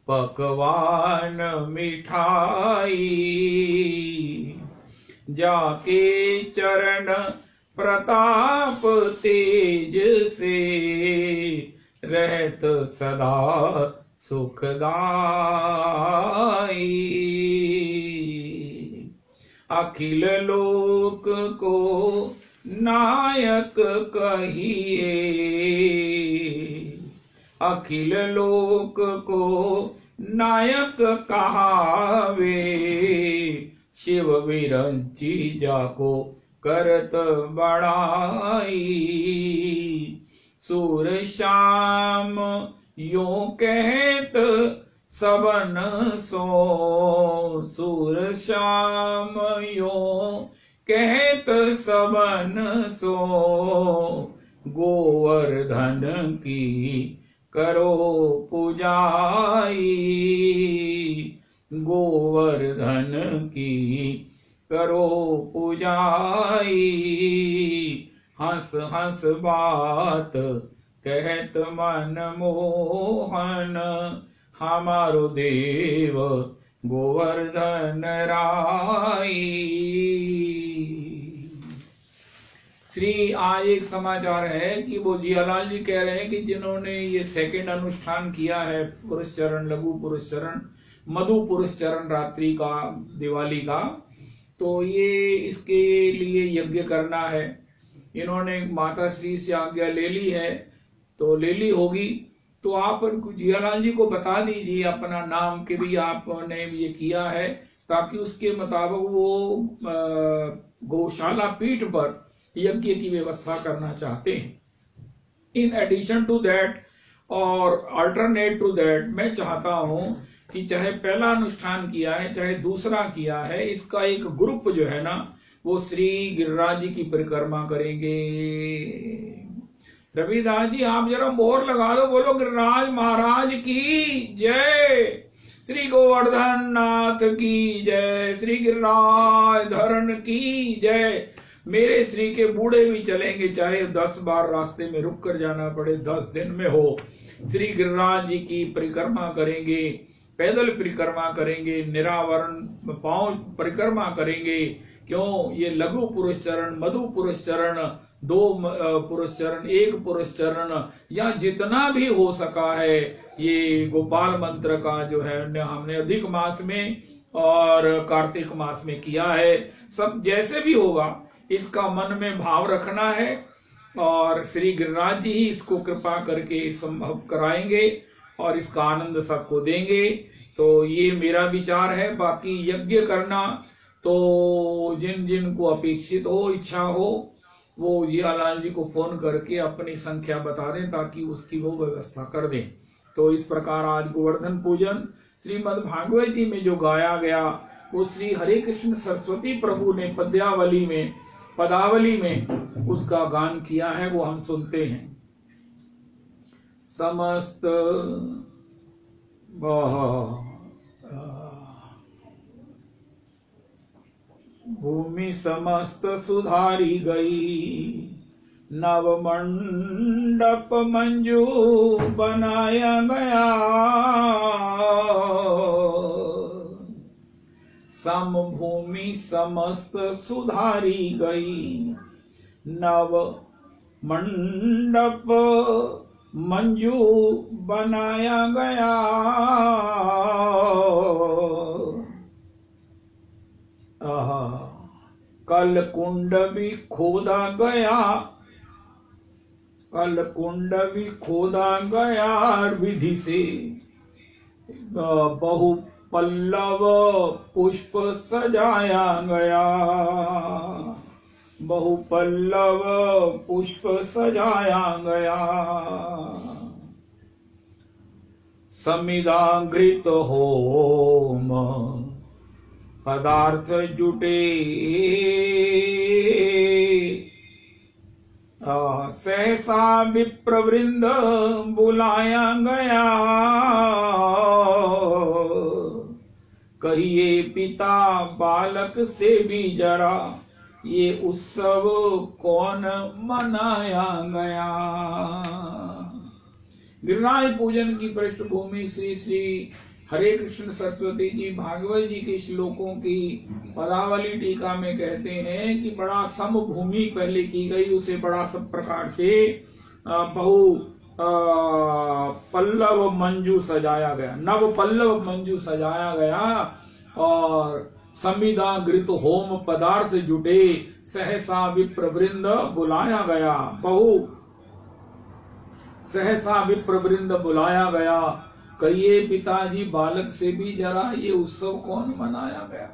[SPEAKER 1] पकवान मिठाई, जाके चरण प्रताप तेज से रहत सदा सुखदाई। अखिल लोक को नायक कहिए, अखिल लोक को नायक कहावे। शिव विरंची जाको करत बड़ाई। सूर श्याम यो कहत सबन सो, सूर श्याम यो कहत सबन सो। गोवर्धन की करो पुजाई, गोवर्धन की करो पुजाई। हंस हंस बात कहत मन मोहन, हमारो देव गोवर्धन राई। श्री आज एक समाचार है कि वो जियालाल जी कह रहे हैं कि जिन्होंने ये सेकंड अनुष्ठान किया है पुरुष चरण, लघु पुरुष चरण, मधु पुरुष चरण रात्रि का, दिवाली का, तो ये इसके लिए यज्ञ करना है। इन्होंने माता श्री से आज्ञा ले ली है, तो ले ली होगी, तो आप जियालाल जी को बता दीजिए अपना नाम के भी आपने ये किया है, ताकि उसके मुताबिक वो गौशाला पीठ पर यज्ञ की व्यवस्था करना चाहते हैं। इन एडिशन टू दैट और अल्टरनेट टू दैट, मैं चाहता हूं कि चाहे पहला अनुष्ठान किया है चाहे दूसरा किया है, इसका एक ग्रुप जो है ना वो श्री गिरिराज जी की परिक्रमा करेंगे। रविदास जी आप जरा मोहर लगा दो, बोलो गिरिराज महाराज की जय, श्री गोवर्धन नाथ की जय, श्री गिरिराज धरण की जय। मेरे श्री के बूढ़े भी चलेंगे, चाहे 10 बार रास्ते में रुक कर जाना पड़े, 10 दिन में हो, श्री गिरिराज जी की परिक्रमा करेंगे, पैदल परिक्रमा करेंगे, निरावरण पांव परिक्रमा करेंगे। क्यों? ये लघु पुरुष चरण, मधु पुरुष चरण, 2 पुरुष चरण, 1 पुरुष चरण, या जितना भी हो सका है, ये गोपाल मंत्र का जो है हमने अधिक मास में और कार्तिक मास में किया है। सब जैसे भी होगा इसका मन में भाव रखना है, और श्री गिरिराज जी ही इसको कृपा करके संभव कराएंगे और इसका आनंद सबको देंगे। तो ये मेरा विचार है। बाकी यज्ञ करना तो जिन जिन को अपेक्षित हो, इच्छा हो, वो जियालाल जी को फोन करके अपनी संख्या बता दें ताकि उसकी वो व्यवस्था कर दें। तो इस प्रकार आज गोवर्धन पूजन श्रीमद् भागवत जी में जो गाया गया वो श्री हरे कृष्ण सरस्वती प्रभु ने पदावली में उसका गान किया है, वो हम सुनते हैं। समस्त भूमि समस्त सुधारी गई, नव मंडप मंजू बनाया गया। समभूमि समस्त सुधारी गई, नव मंडप मंजू बनाया गया। कल कुंड भी खोदा गया, कल कुंड भी खोदा गया विधि से। बहु पल्लव पुष्प सजाया गया, बहु पल्लव पुष्प सजाया गया। समिधाघृत होम पदार्थ जुटे, सहसा विप्रवृंद बुलाया गया। कहिए पिता बालक से भी जरा, ये उत्सव कौन मनाया गया। गिरिराज पूजन की पृष्ठभूमि श्री श्री हरे कृष्ण सरस्वती जी भागवत जी के श्लोकों की पदावली टीका में कहते हैं कि बड़ा समभूमि पहले की गई, उसे बड़ा सब प्रकार से बहु पल्लव मंजू सजाया गया, नव पल्लव मंजू सजाया गया और समिधा घृत होम पदार्थ जुटे, सहसा विप्रवृंद बुलाया गया, बहु सहसा विप्रवृंद बुलाया गया। कहिए पिताजी बालक से भी जरा ये उत्सव कौन मनाया गया?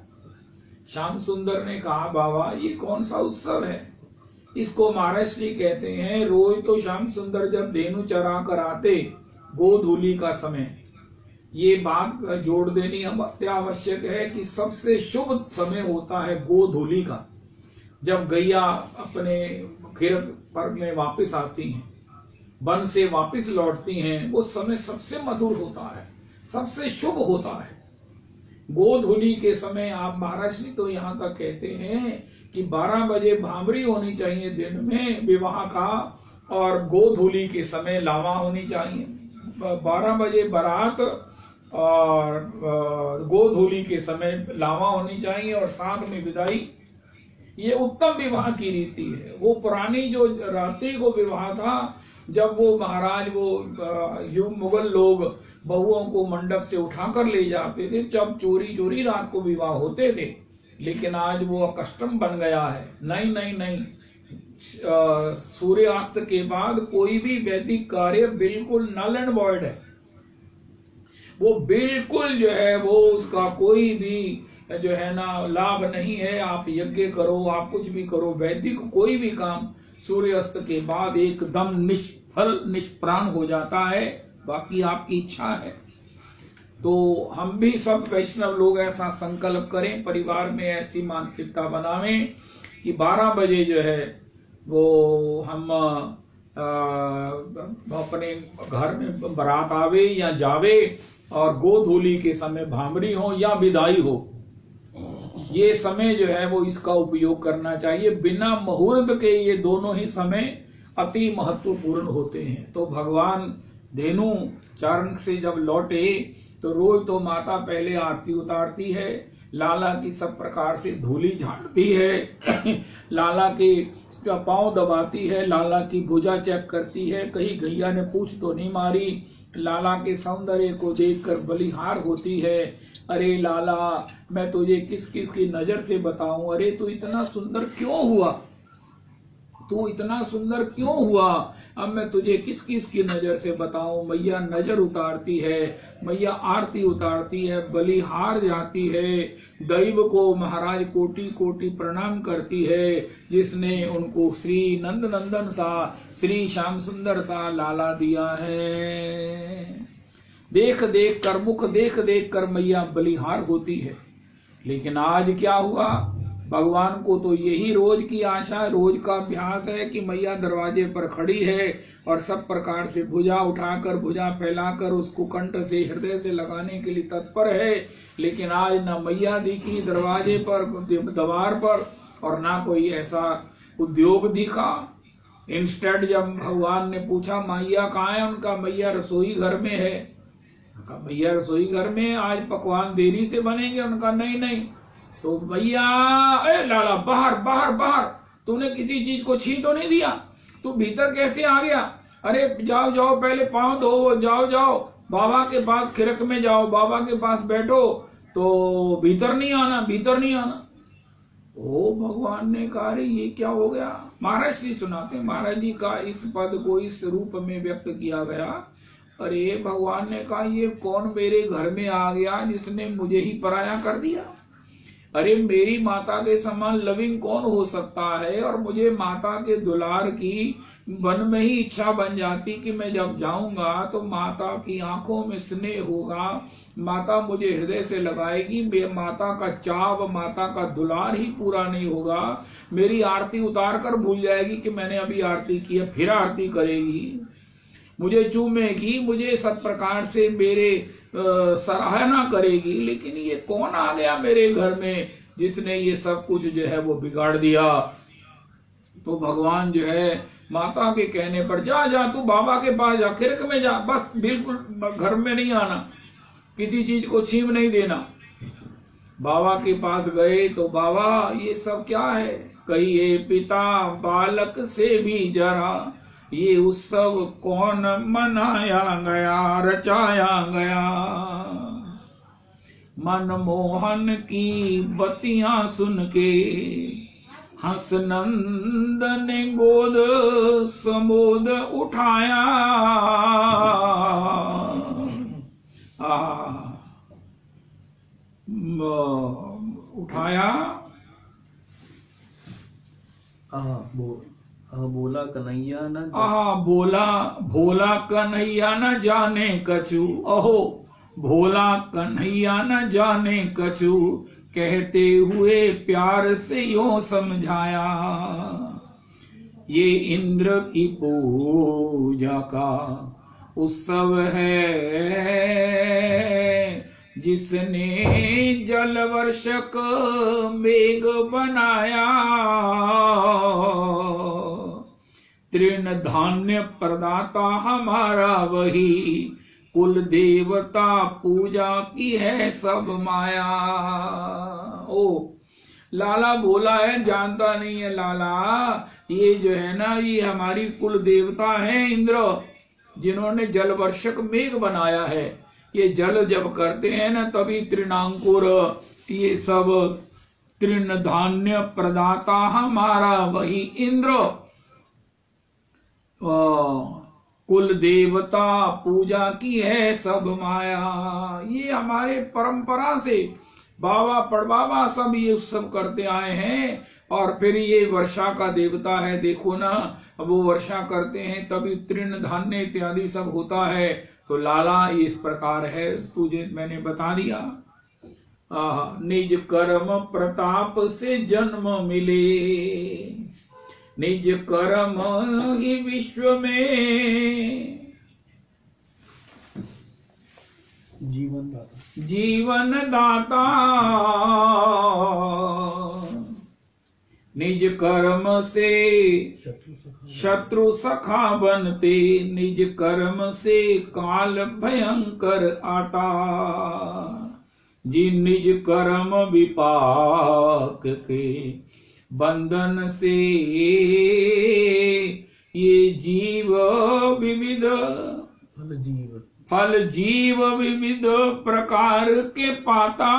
[SPEAKER 1] श्याम सुंदर ने कहा बाबा ये कौन सा उत्सव है? इसको महाराज श्री कहते हैं, रोज तो श्याम सुंदर जब धेनु चरा कर आते गोधूली का समय, ये बात जोड़ देनी हम अत्यावश्यक है कि सबसे शुभ समय होता है गोधूली का, जब गैया अपने खिरक पर में वापस आती हैं, वन से वापस लौटती हैं, वो समय सबसे मधुर होता है, सबसे शुभ होता है। गोधूली के समय आप महाराज जी तो यहाँ तक कहते हैं कि 12 बजे भामरी होनी चाहिए दिन में विवाह का, और गोधूली के समय लावा होनी चाहिए। 12 बजे बारात और गोधूली के समय लावा होनी चाहिए और साथ में विदाई। ये उत्तम विवाह की रीति है। वो पुरानी जो रात्रि को विवाह था, जब वो महाराज वो मुगल लोग बहुओं को मंडप से उठाकर ले जाते थे, जब चोरी चोरी रात को विवाह होते थे, लेकिन आज वो कस्टम बन गया है। नहीं नहीं नहीं, सूर्यास्त के बाद कोई भी वैदिक कार्य बिल्कुल नल एंड वॉइड है। वो बिल्कुल जो है वो उसका कोई भी जो है ना लाभ नहीं है। आप यज्ञ करो, आप कुछ भी करो, वैदिक कोई भी काम सूर्यास्त के बाद एकदम निष्फल निष्प्राण हो जाता है। बाकी आपकी इच्छा है। तो हम भी सब वैष्णव लोग ऐसा संकल्प करें, परिवार में ऐसी मानसिकता बनावें कि 12 बजे जो है वो हम अपने घर में बारात आवे या जावे, और गोधूली के समय भामरी हो या विदाई हो, ये समय जो है वो इसका उपयोग करना चाहिए। बिना मुहूर्त के ये दोनों ही समय अति महत्वपूर्ण होते हैं। तो भगवान धेनु चारण से जब लौटे तो रोज तो माता पहले आरती उतारती है, लाला की सब प्रकार से धूली झाड़ती है, लाला के पांव दबाती है, लाला की भुजा चेक करती है, कहीं गैया ने पूछ तो नहीं मारी, लाला के सौंदर्य को देखकर बलिहार होती है। अरे लाला मैं तुझे किस किस की नजर से बताऊं, अरे तू इतना सुंदर क्यों हुआ, तू इतना सुंदर क्यों हुआ, अब मैं तुझे किस किस की नजर से बताऊं। मैया नजर उतारती है, मैया आरती उतारती है, बलिहार जाती है, दैव को महाराज कोटि कोटि प्रणाम करती है, जिसने उनको श्री नंद नंदन सा, श्री श्याम सुंदर सा लाला दिया है। देख देख कर, मुख देख देख कर मैया बलिहार होती है। लेकिन आज क्या हुआ, भगवान को तो यही रोज की आशा, रोज का अभ्यास है कि मैया दरवाजे पर खड़ी है और सब प्रकार से भुजा उठाकर, भुजा फैलाकर उसको कंठ से, हृदय से लगाने के लिए तत्पर है। लेकिन आज न मैया दिखी दरवाजे पर, द्वार पर, और ना कोई ऐसा उद्योग दिखा। इंस्टेंट जब भगवान ने पूछा मैया कहाँ है, उनका मैया रसोई घर में है। उनका मैया रसोई घर में, आज पकवान देरी से बनेंगे। उनका नहीं नहीं। तो भैया ए लाला बाहर बाहर बाहर, तूने किसी चीज को छीन तो नहीं दिया, तू भीतर कैसे आ गया? अरे जाओ जाओ पहले पांव धो, जाओ जाओ बाबा के पास, खिरक में जाओ, बाबा के पास बैठो, तो भीतर नहीं आना, भीतर नहीं आना। ओ भगवान ने कहा अरे ये क्या हो गया? महाराज श्री सुनाते, महाराज जी का इस पद को इस रूप में व्यक्त किया गया। अरे भगवान ने कहा ये कौन मेरे घर में आ गया जिसने मुझे ही पराया कर दिया? अरे मेरी माता के समान लविंग कौन हो सकता है? और मुझे माता के दुलार की मन में ही इच्छा बन जाती कि मैं जब जाऊंगा तो माता की आंखों में स्नेह होगा, माता मुझे हृदय से लगाएगी, माता का चाव, माता का दुलार ही पूरा नहीं होगा, मेरी आरती उतार कर भूल जाएगी कि मैंने अभी आरती की है, फिर आरती करेगी, मुझे चूमेगी, मुझे सब प्रकार से मेरे सराहना करेगी। लेकिन ये कौन आ गया मेरे घर में जिसने ये सब कुछ जो है वो बिगाड़ दिया? तो भगवान जो है माता के कहने पर जा जा तू बाबा के पास जा, खिरक में जा, बस बिल्कुल घर में नहीं आना। किसी चीज को छीन नहीं देना। बाबा के पास गए तो बाबा ये सब क्या है? कहिए पिता बालक से भी जरा, ये उत्सव कौन मनाया गया, रचाया गया। मनमोहन की बतियां सुन के हंस नंद ने गोद समोद उठाया। उठाया।
[SPEAKER 2] बोला कन्हैया न
[SPEAKER 1] बोला भोला कन्हैया न जाने कछु, अहो भोला कन्हैया न जाने कछु, कहते हुए प्यार से यूं समझाया। ये इंद्र की पूजा का उत्सव है, जिसने जल वर्षक मेघ बनाया। तृण धान्य प्रदाता हमारा वही, कुल देवता पूजा की है सब माया। ओ लाला बोला है, जानता नहीं है लाला, ये जो है ना ये हमारी कुल देवता है इंद्र, जिन्होंने जल वर्षक मेघ बनाया है। ये जल जब करते हैं ना तभी तृणांकुर ये सब तृण धान्य प्रदाता हमारा वही इंद्र, कुल देवता पूजा की है सब माया। ये हमारे परंपरा से बाबा पड़बाबा सब ये उत्सव करते आए हैं। और फिर ये वर्षा का देवता है, देखो ना अब वो वर्षा करते हैं तभी तृण धान्य इत्यादि सब होता है। तो लाला ये इस प्रकार है, तुझे मैंने बता दिया। निज कर्म प्रताप से जन्म मिले, निज कर्म ही विश्व में जीवन दाता। निज कर्म से शत्रु सखा बनते, निज कर्म से काल भयंकर आता। जिन निज कर्म विपाक के बंधन से, ये जीव विविध फल जीव विविध प्रकार के पाता।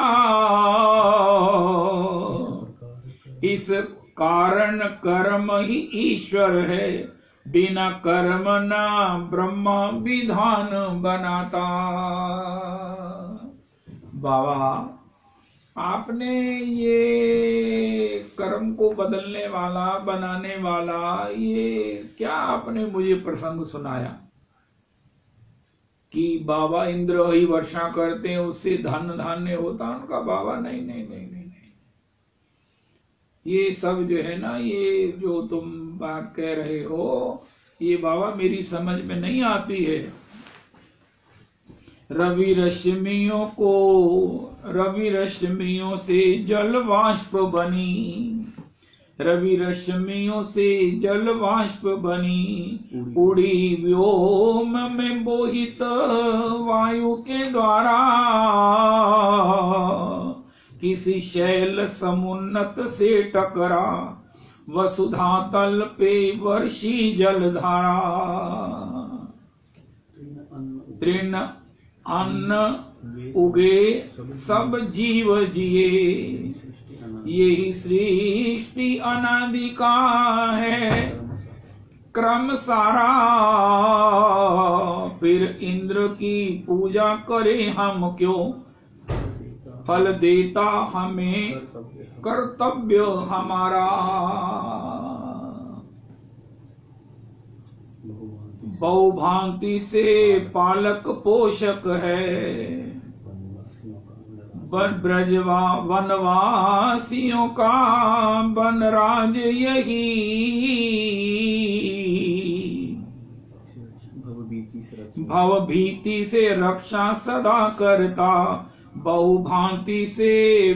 [SPEAKER 1] इस कारण कर्म ही ईश्वर है, बिना कर्म ना ब्रह्म विधान बनाता। बाबा आपने ये कर्म को बदलने वाला बनाने वाला ये क्या आपने मुझे प्रसंग सुनाया कि बाबा इंद्र ही वर्षा करते हैं उससे धन धान्य होता उनका? बाबा नहीं नहीं नहीं नहीं नहीं, ये सब जो है ना ये जो तुम बात कह रहे हो ये बाबा मेरी समझ में नहीं आती है। रवि रश्मियों से जल वाष्प बनी, रवि रश्मियों से जल वाष्प बनी, उड़ी व्योम में बोहित वायु के द्वारा। किसी शैल समुन्नत से टकरा, वसुधा तल पे वर्षी जलधारा। तृण अन्न उगे सब जीव जिए, यही सृष्टि अनादि का है क्रम सारा। फिर इंद्र की पूजा करें हम क्यों, फल देता हमें कर्तव्य हमारा। बहुभांति से पालक पोषक है, ब्रजवा वनवासियों का वनराज यही। भवभीति से रक्षा सदा करता, बहुभांति से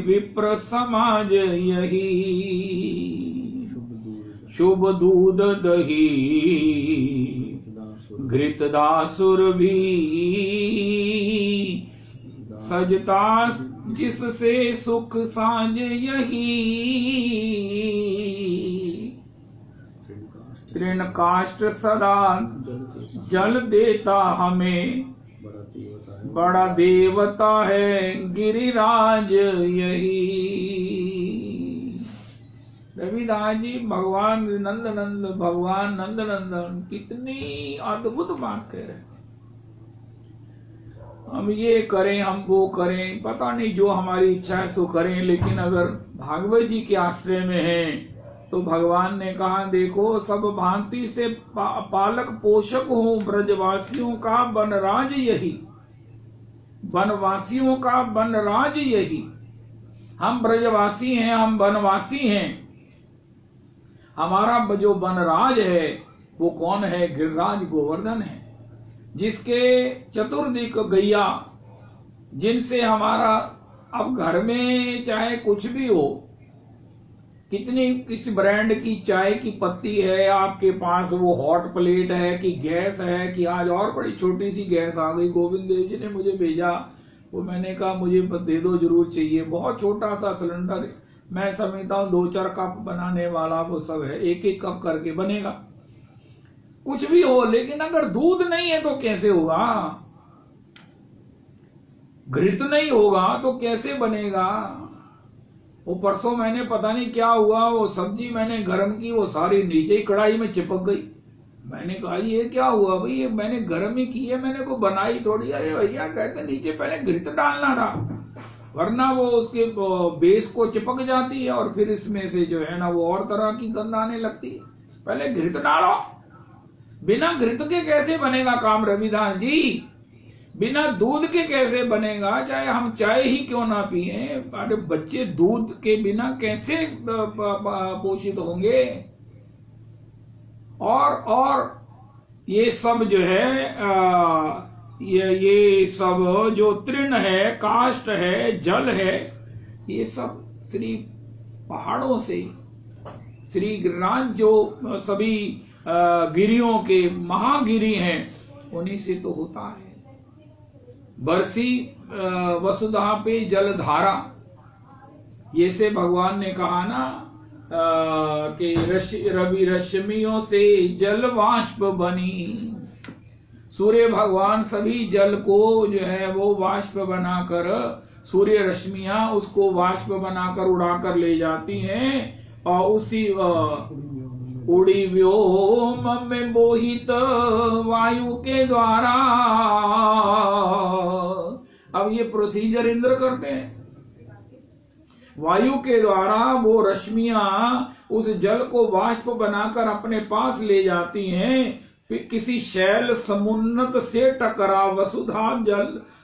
[SPEAKER 1] विप्र समाज यही। शुभ दूध दही घृतदासुर भी, सजता जिससे सुख साँझ यही, तृण काष्ठ सदा जल देता हमें, बड़ा देवता है गिरिराज यही। रविदास जी भगवान नंद नंदन कितनी अद्भुत बात कह रहे हैं। हम ये करें, हम वो करें, पता नहीं जो हमारी इच्छा है सो करें, लेकिन अगर भागवत जी के आश्रय में हैं तो भगवान ने कहा देखो सब भांति से पालक पोषक हूँ, ब्रजवासियों का वनराज यही, वनवासियों का वनराज यही। हम ब्रजवासी हैं, हम वनवासी हैं। हमारा जो वनराज है वो कौन है? गिरिराज गोवर्धन है, जिसके चतुर्दिक गैया, जिनसे हमारा अब घर में चाहे कुछ भी हो, कितनी किस ब्रांड की चाय की पत्ती है आपके पास, वो हॉट प्लेट है कि गैस है, कि आज और बड़ी छोटी सी गैस आ गई, गोविंद देव जी ने मुझे भेजा, वो मैंने कहा मुझे दे दो, जरूर चाहिए। बहुत छोटा सा सिलेंडर, मैं समझता हूँ 2-4 कप बनाने वाला वो सब है, 1-1 कप करके बनेगा। कुछ भी हो, लेकिन अगर दूध नहीं है तो कैसे होगा? घृत नहीं होगा तो कैसे बनेगा? वो परसों मैंने पता नहीं क्या हुआ, वो सब्जी मैंने गरम की, वो सारी नीचे ही कढ़ाई में चिपक गई। मैंने कहा ये क्या हुआ भाई, ये मैंने गरम ही की है, मैंने को बनाई थोड़ी। अरे भैया कहते नीचे पहले घृत डालना था, वरना वो उसके बेस को चिपक जाती है और फिर इसमें से जो है ना वो और तरह की गंध आने लगती है। पहले घृत डालो। बिना घृत के कैसे बनेगा काम रविदास जी? बिना दूध के कैसे बनेगा? चाहे हम चाय ही क्यों ना पिए, अरे बच्चे दूध के बिना कैसे पोषित होंगे? और ये सब जो है ये सब जो तृण है, काष्ठ है, जल है, ये सब श्री पहाड़ों से, श्री गिरिराज जो सभी गिरियों के महागिरी हैं, उन्हीं से तो होता है। बरसी वसुधा पे जलधारा, ये से भगवान ने कहा ना कि रवि रश्मियों से जल वाष्प बनी। सूर्य भगवान सभी जल को जो है वो वाष्प बनाकर, सूर्य रश्मियां उसको वाष्प बनाकर उड़ाकर ले जाती हैं और उसी उड़ी व्योम में मोहित वायु के द्वारा। अब ये प्रोसीजर इंद्र करते हैं, वायु के द्वारा वो रश्मियां उस जल को वाष्प बनाकर अपने पास ले जाती हैं। फिर किसी शैल समुन्नत से टकरा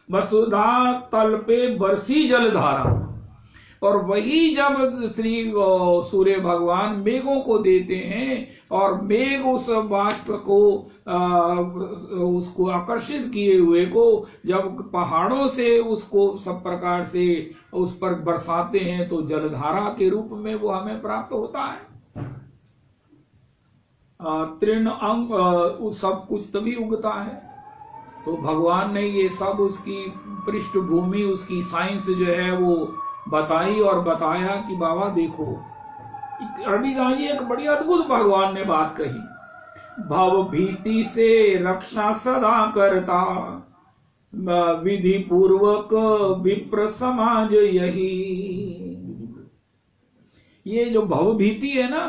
[SPEAKER 1] वसुधा तल पे बरसी जलधारा। और वही जब श्री सूर्य भगवान मेघों को देते हैं और मेघ उस वाष्प को उसको आकर्षित किए हुए को जब पहाड़ों से उसको सब प्रकार से उस पर बरसाते हैं तो जलधारा के रूप में वो हमें प्राप्त होता है। तृण अंग सब कुछ तभी उगता है। तो भगवान ने ये सब उसकी पृष्ठभूमि, उसकी साइंस जो है वो बताई और बताया कि बाबा देखो, रविदास जी एक बड़ी अद्भुत भगवान ने बात कही। भव भीति से रक्षा सदा करता, विधि पूर्वक विप्र समाज यही। ये जो भव भीति है ना,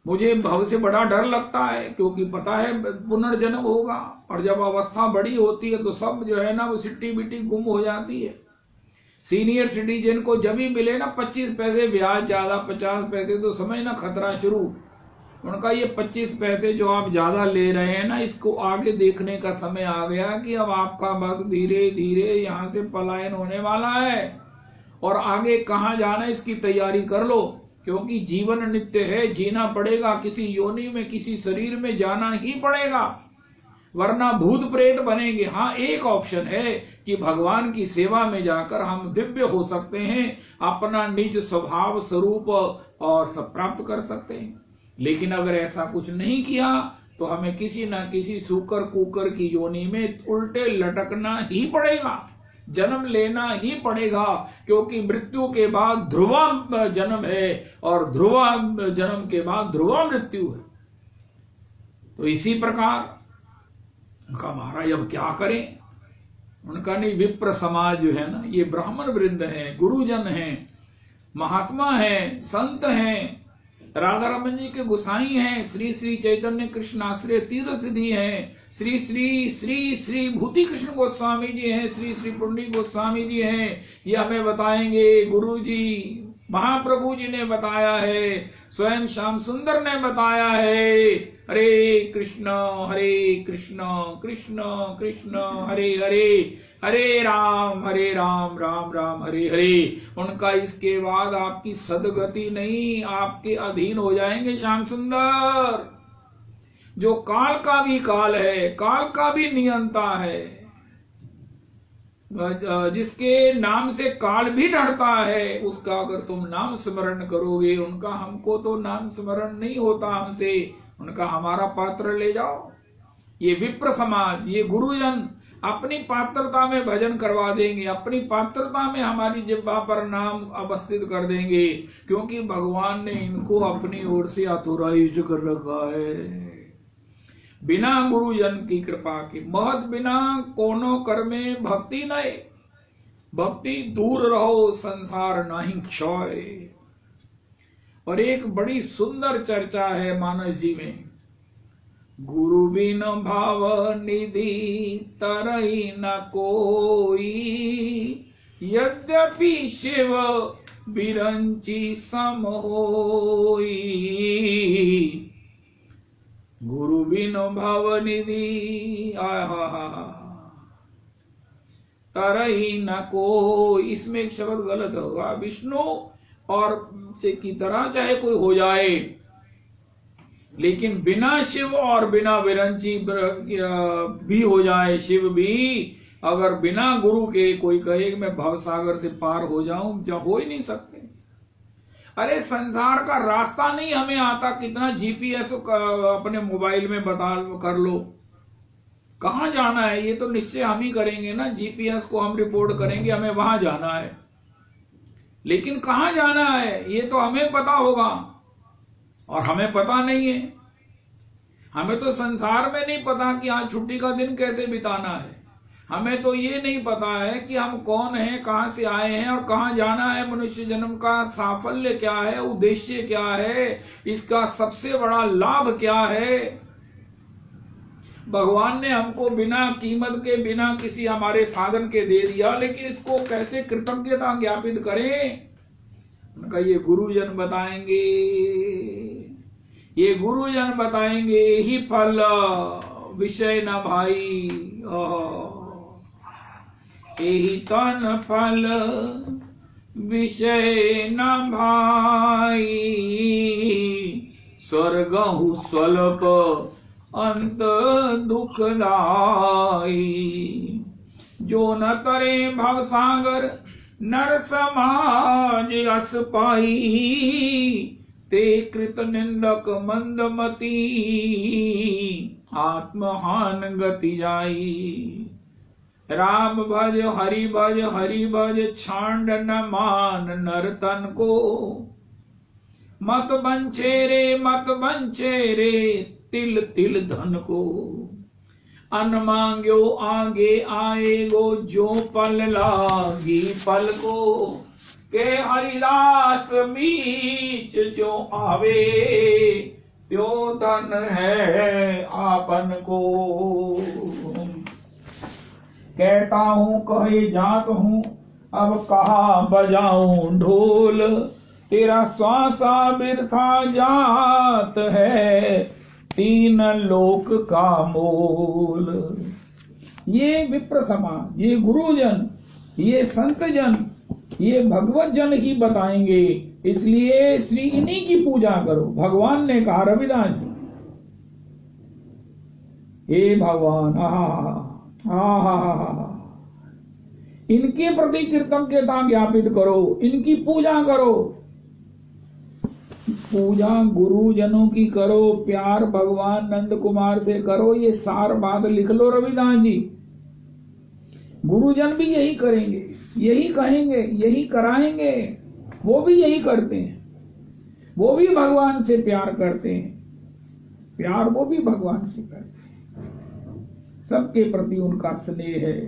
[SPEAKER 1] मुझे भव से बड़ा डर लगता है, क्योंकि पता है पुनर्जन्म होगा, और जब अवस्था बड़ी होती है तो सब जो है ना वो सिट्टी बिट्टी गुम हो जाती है। सीनियर सिटीजन को जब भी मिले ना 25 पैसे ब्याज ज्यादा, 50 पैसे, तो समझना खतरा शुरू। उनका ये 25 पैसे जो आप ज्यादा ले रहे हैं ना, इसको आगे देखने का समय आ गया कि अब आपका बस धीरे धीरे यहाँ से पलायन होने वाला है, और आगे कहाँ जाना इसकी तैयारी कर लो, क्योंकि जीवन नित्य है, जीना पड़ेगा, किसी योनि में किसी शरीर में जाना ही पड़ेगा, वरना भूत प्रेत बनेंगे। हाँ, एक ऑप्शन है कि भगवान की सेवा में जाकर हम दिव्य हो सकते हैं, अपना निज स्वभाव स्वरूप और सब प्राप्त कर सकते हैं। लेकिन अगर ऐसा कुछ नहीं किया तो हमें किसी न किसी सूकर कुकर की योनि में उल्टे लटकना ही पड़ेगा। जन्म लेना ही पड़ेगा, क्योंकि मृत्यु के बाद ध्रुवा जन्म है और ध्रुवा जन्म के बाद ध्रुवा मृत्यु है। तो इसी प्रकार उनका महाराज अब क्या करें। उनका नहीं, विप्र समाज जो है ना, ये ब्राह्मण वृंद है, गुरुजन है, महात्मा है, संत हैं, राधा रमन जी के गोसाई हैं, श्री श्री चैतन्य कृष्ण आश्रय तीर्थ सिद्धि हैं, श्री श्री श्री श्री भूति कृष्ण गोस्वामी जी हैं, श्री श्री पुंडरीक गोस्वामी जी हैं। ये हमें बताएंगे, गुरु जी महाप्रभु जी ने बताया है, स्वयं श्याम सुंदर ने बताया है। हरे कृष्ण कृष्ण कृष्ण हरे हरे, हरे राम राम राम हरे हरे। उनका इसके बाद आपकी सदगति नहीं, आपके अधीन हो जाएंगे श्याम सुंदर, जो काल का भी काल है, काल का भी नियंता है, जिसके नाम से काल भी डरता है, उसका अगर तुम नाम स्मरण करोगे, उनका हमको तो नाम स्मरण नहीं होता हमसे, उनका हमारा पात्र ले जाओ। ये विप्र समाज, ये गुरुजन अपनी पात्रता में भजन करवा देंगे, अपनी पात्रता में हमारी जिह्वा पर नाम अवस्थित कर देंगे, क्योंकि भगवान ने इनको अपनी ओर से ऑथोराइज कर रखा है। बिना गुरुजन की कृपा के महत बिना कोनो कर्मे भक्ति नए, भक्ति दूर रहो संसार नाही क्षय। और एक बड़ी सुंदर चर्चा है मानस जी में, गुरु बिन भाव निधि तरई न कोई, यद्यपि शिव बिरंची सम होई। गुरु बिन भाव निधि तरई न कोई, इसमें एक शब्द गलत होगा, विष्णु और की तरह चाहे कोई हो जाए, लेकिन बिना शिव और बिना विरंची भी हो जाए, शिव भी, अगर बिना गुरु के कोई कहे कि मैं भवसागर से पार हो जाऊं, जब हो ही नहीं सकते। अरे संसार का रास्ता नहीं हमें आता, कितना जीपीएस अपने मोबाइल में बता कर लो, कहां जाना है ये तो निश्चय हम ही करेंगे ना, जीपीएस को हम रिपोर्ट करेंगे हमें वहां जाना है, लेकिन कहां जाना है ये तो हमें पता होगा, और हमें पता नहीं है। हमें तो संसार में नहीं पता कि आज छुट्टी का दिन कैसे बिताना है, हमें तो ये नहीं पता है कि हम कौन हैं, कहां से आए हैं और कहां जाना है, मनुष्य जन्म का साफल्य क्या है, उद्देश्य क्या है, इसका सबसे बड़ा लाभ क्या है। भगवान ने हमको बिना कीमत के, बिना किसी हमारे साधन के दे दिया, लेकिन इसको कैसे कृतज्ञता ज्ञापित करें, उनका ये गुरुजन बताएंगे, ये गुरुजन बताएंगे। ही फल विषय न भाई, यही तन फल विषय न भाई, स्वर्गहु स्वल्प अंत दुखदाई। जो न तरे भवसागर नर समाज अस पाई, ते कृत निंदक मंदमती आत्महान गति जाई। राम भज हरि भज, हरि भज छांड न मान नर तन को, मत बंछे रे मत बंछे रे तिल तिल धन को। अन मांग्यो आगे आएगो, जो पल लागी पल को, के हरिदास बीच जो आवे, त्यो धन है आपन को। कहता हूँ कहे जात हूँ, अब कहा बजाऊं ढोल, तेरा श्वासा बिरथा जात है, तीन लोक का मोल। ये विप्र समाज, ये गुरुजन, ये संतजन, ये भगवत जन ही बताएंगे, इसलिए श्री इन्हीं की पूजा करो। भगवान ने कहा रविदास जी, हे भगवान, इनके प्रति कृतज्ञता ज्ञापित करो, इनकी पूजा करो। पूजा गुरुजनों की करो, प्यार भगवान नंद कुमार से करो। ये सार बात लिख लो रविदास जी। गुरुजन भी यही करेंगे, यही कहेंगे, यही कराएंगे। वो भी यही करते हैं, वो भी भगवान से प्यार करते हैं, प्यार वो भी भगवान से करते हैं, सबके प्रति उनका स्नेह है।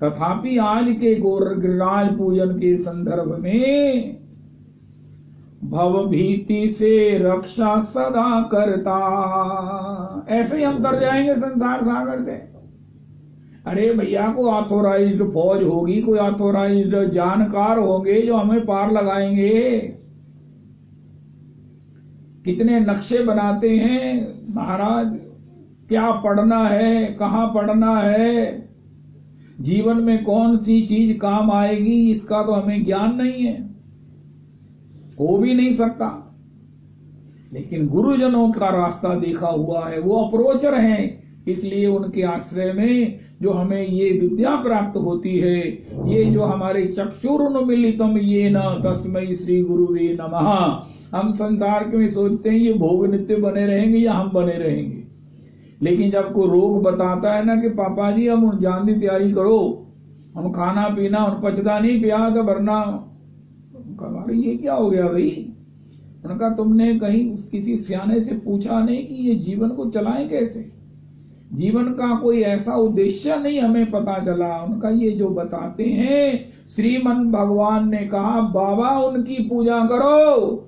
[SPEAKER 1] तथापि आज के गिरिराज पूजन के संदर्भ में भव भीति से रक्षा सदा करता, ऐसे ही हम कर जाएंगे संसार सागर से। अरे भैया, को ऑथोराइज्ड फौज होगी, कोई ऑथोराइज्ड जानकार होंगे जो हमें पार लगाएंगे। कितने नक्शे बनाते हैं महाराज, क्या पढ़ना है, कहाँ पढ़ना है, जीवन में कौन सी चीज काम आएगी, इसका तो हमें ज्ञान नहीं है, हो भी नहीं सकता। लेकिन गुरुजनों का रास्ता देखा हुआ है, वो अप्रोचर हैं, इसलिए उनके आश्रय में जो हमें ये विद्या प्राप्त होती है, ये जो हमारे चक्षुरुन्मीलितम येन तस्मै श्री गुरुवे नमः। हम संसार में सोचते हैं ये भोग नित्य बने रहेंगे या हम बने रहेंगे, लेकिन जब कोई रोग बताता है ना कि पापा जी हम जान दी तैयारी करो, हम खाना पीना हम पचता नहीं, प्याज भरना, ये क्या हो गया भाई? उनका तुमने कहीं किसी सियाने से पूछा नहीं कि ये जीवन को चलाएं कैसे? जीवन का कोई ऐसा उद्देश्य नहीं हमें पता चला। उनका ये जो बताते हैं, श्रीमन भगवान ने कहा बाबा उनकी पूजा करो,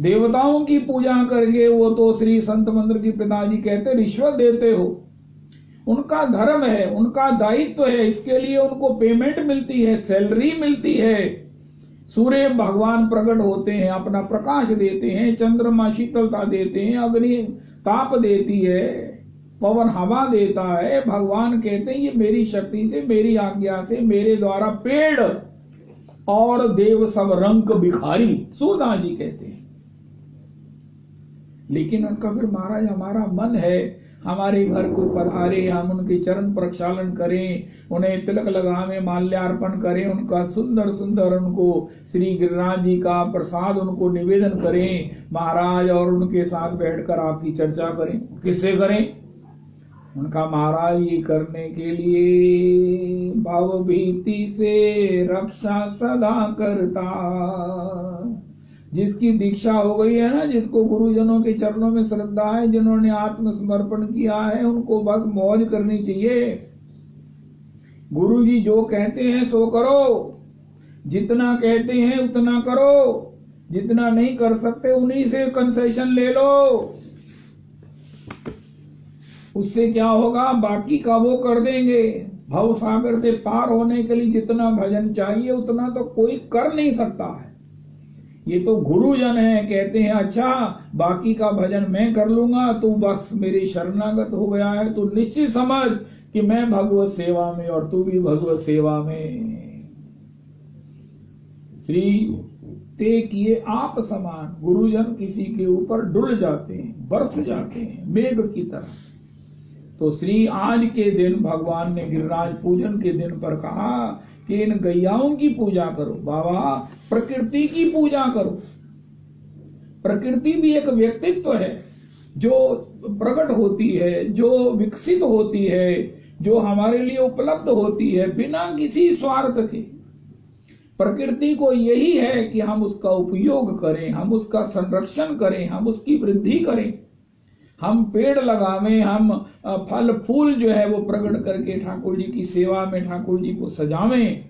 [SPEAKER 1] देवताओं की पूजा करके वो तो श्री संत मंदिर के पिताजी कहते रिश्वत देते हो। उनका धर्म है, उनका दायित्व है, इसके लिए उनको पेमेंट मिलती है, सैलरी मिलती है। सूर्य भगवान प्रकट होते हैं, अपना प्रकाश देते हैं, चंद्रमा शीतलता देते हैं, अग्नि ताप देती है, पवन हवा देता है। भगवान कहते हैं ये मेरी शक्ति से, मेरी आज्ञा से, मेरे द्वारा पेड़ और देव सब रंग भिखारी, सूरदास जी कहते हैं। लेकिन उनका फिर महाराज हमारा मन है, हमारे घर को पधारे, हम उनके चरण प्रक्षालन करें, उन्हें तिलक लगावे, माल्यार्पण करें, उनका सुंदर सुंदर उनको श्री गिरिराज जी का प्रसाद उनको निवेदन करें महाराज, और उनके साथ बैठकर आपकी चर्चा करें। किससे करें? उनका महाराज ये करने के लिए भाव भीति से रक्षा सदा करता। जिसकी दीक्षा हो गई है ना, जिसको गुरुजनों के चरणों में श्रद्धा है, जिन्होंने आत्मसमर्पण किया है, उनको बस मौज करनी चाहिए। गुरु जी जो कहते हैं सो करो, जितना कहते हैं उतना करो, जितना नहीं कर सकते उन्हीं से कंसेशन ले लो। उससे क्या होगा, बाकी का वो कर देंगे। भव सागर से पार होने के लिए जितना भजन चाहिए उतना तो कोई कर नहीं सकता है। ये तो गुरुजन है, कहते हैं अच्छा बाकी का भजन मैं कर लूंगा, तू बस मेरे शरणागत हो गया है, तो निश्चित समझ कि मैं भगवत सेवा में और तू भी भगवत सेवा में। श्री ते किए आप समान, गुरुजन किसी के ऊपर डुल जाते हैं, बरस जाते हैं मेघ की तरह। तो श्री आज के दिन भगवान ने गिरिराज पूजन के दिन पर कहा कि इन गैयाओं की पूजा करो। बाबा प्रकृति की पूजा करो। प्रकृति भी एक व्यक्तित्व है जो प्रकट होती है, जो विकसित होती है, जो हमारे लिए उपलब्ध होती है बिना किसी स्वार्थ के। प्रकृति को यही है कि हम उसका उपयोग करें, हम उसका संरक्षण करें, हम उसकी वृद्धि करें, हम पेड़ लगावें, हम फल फूल जो है वो प्रकट करके ठाकुर जी की सेवा में ठाकुर जी को सजावें।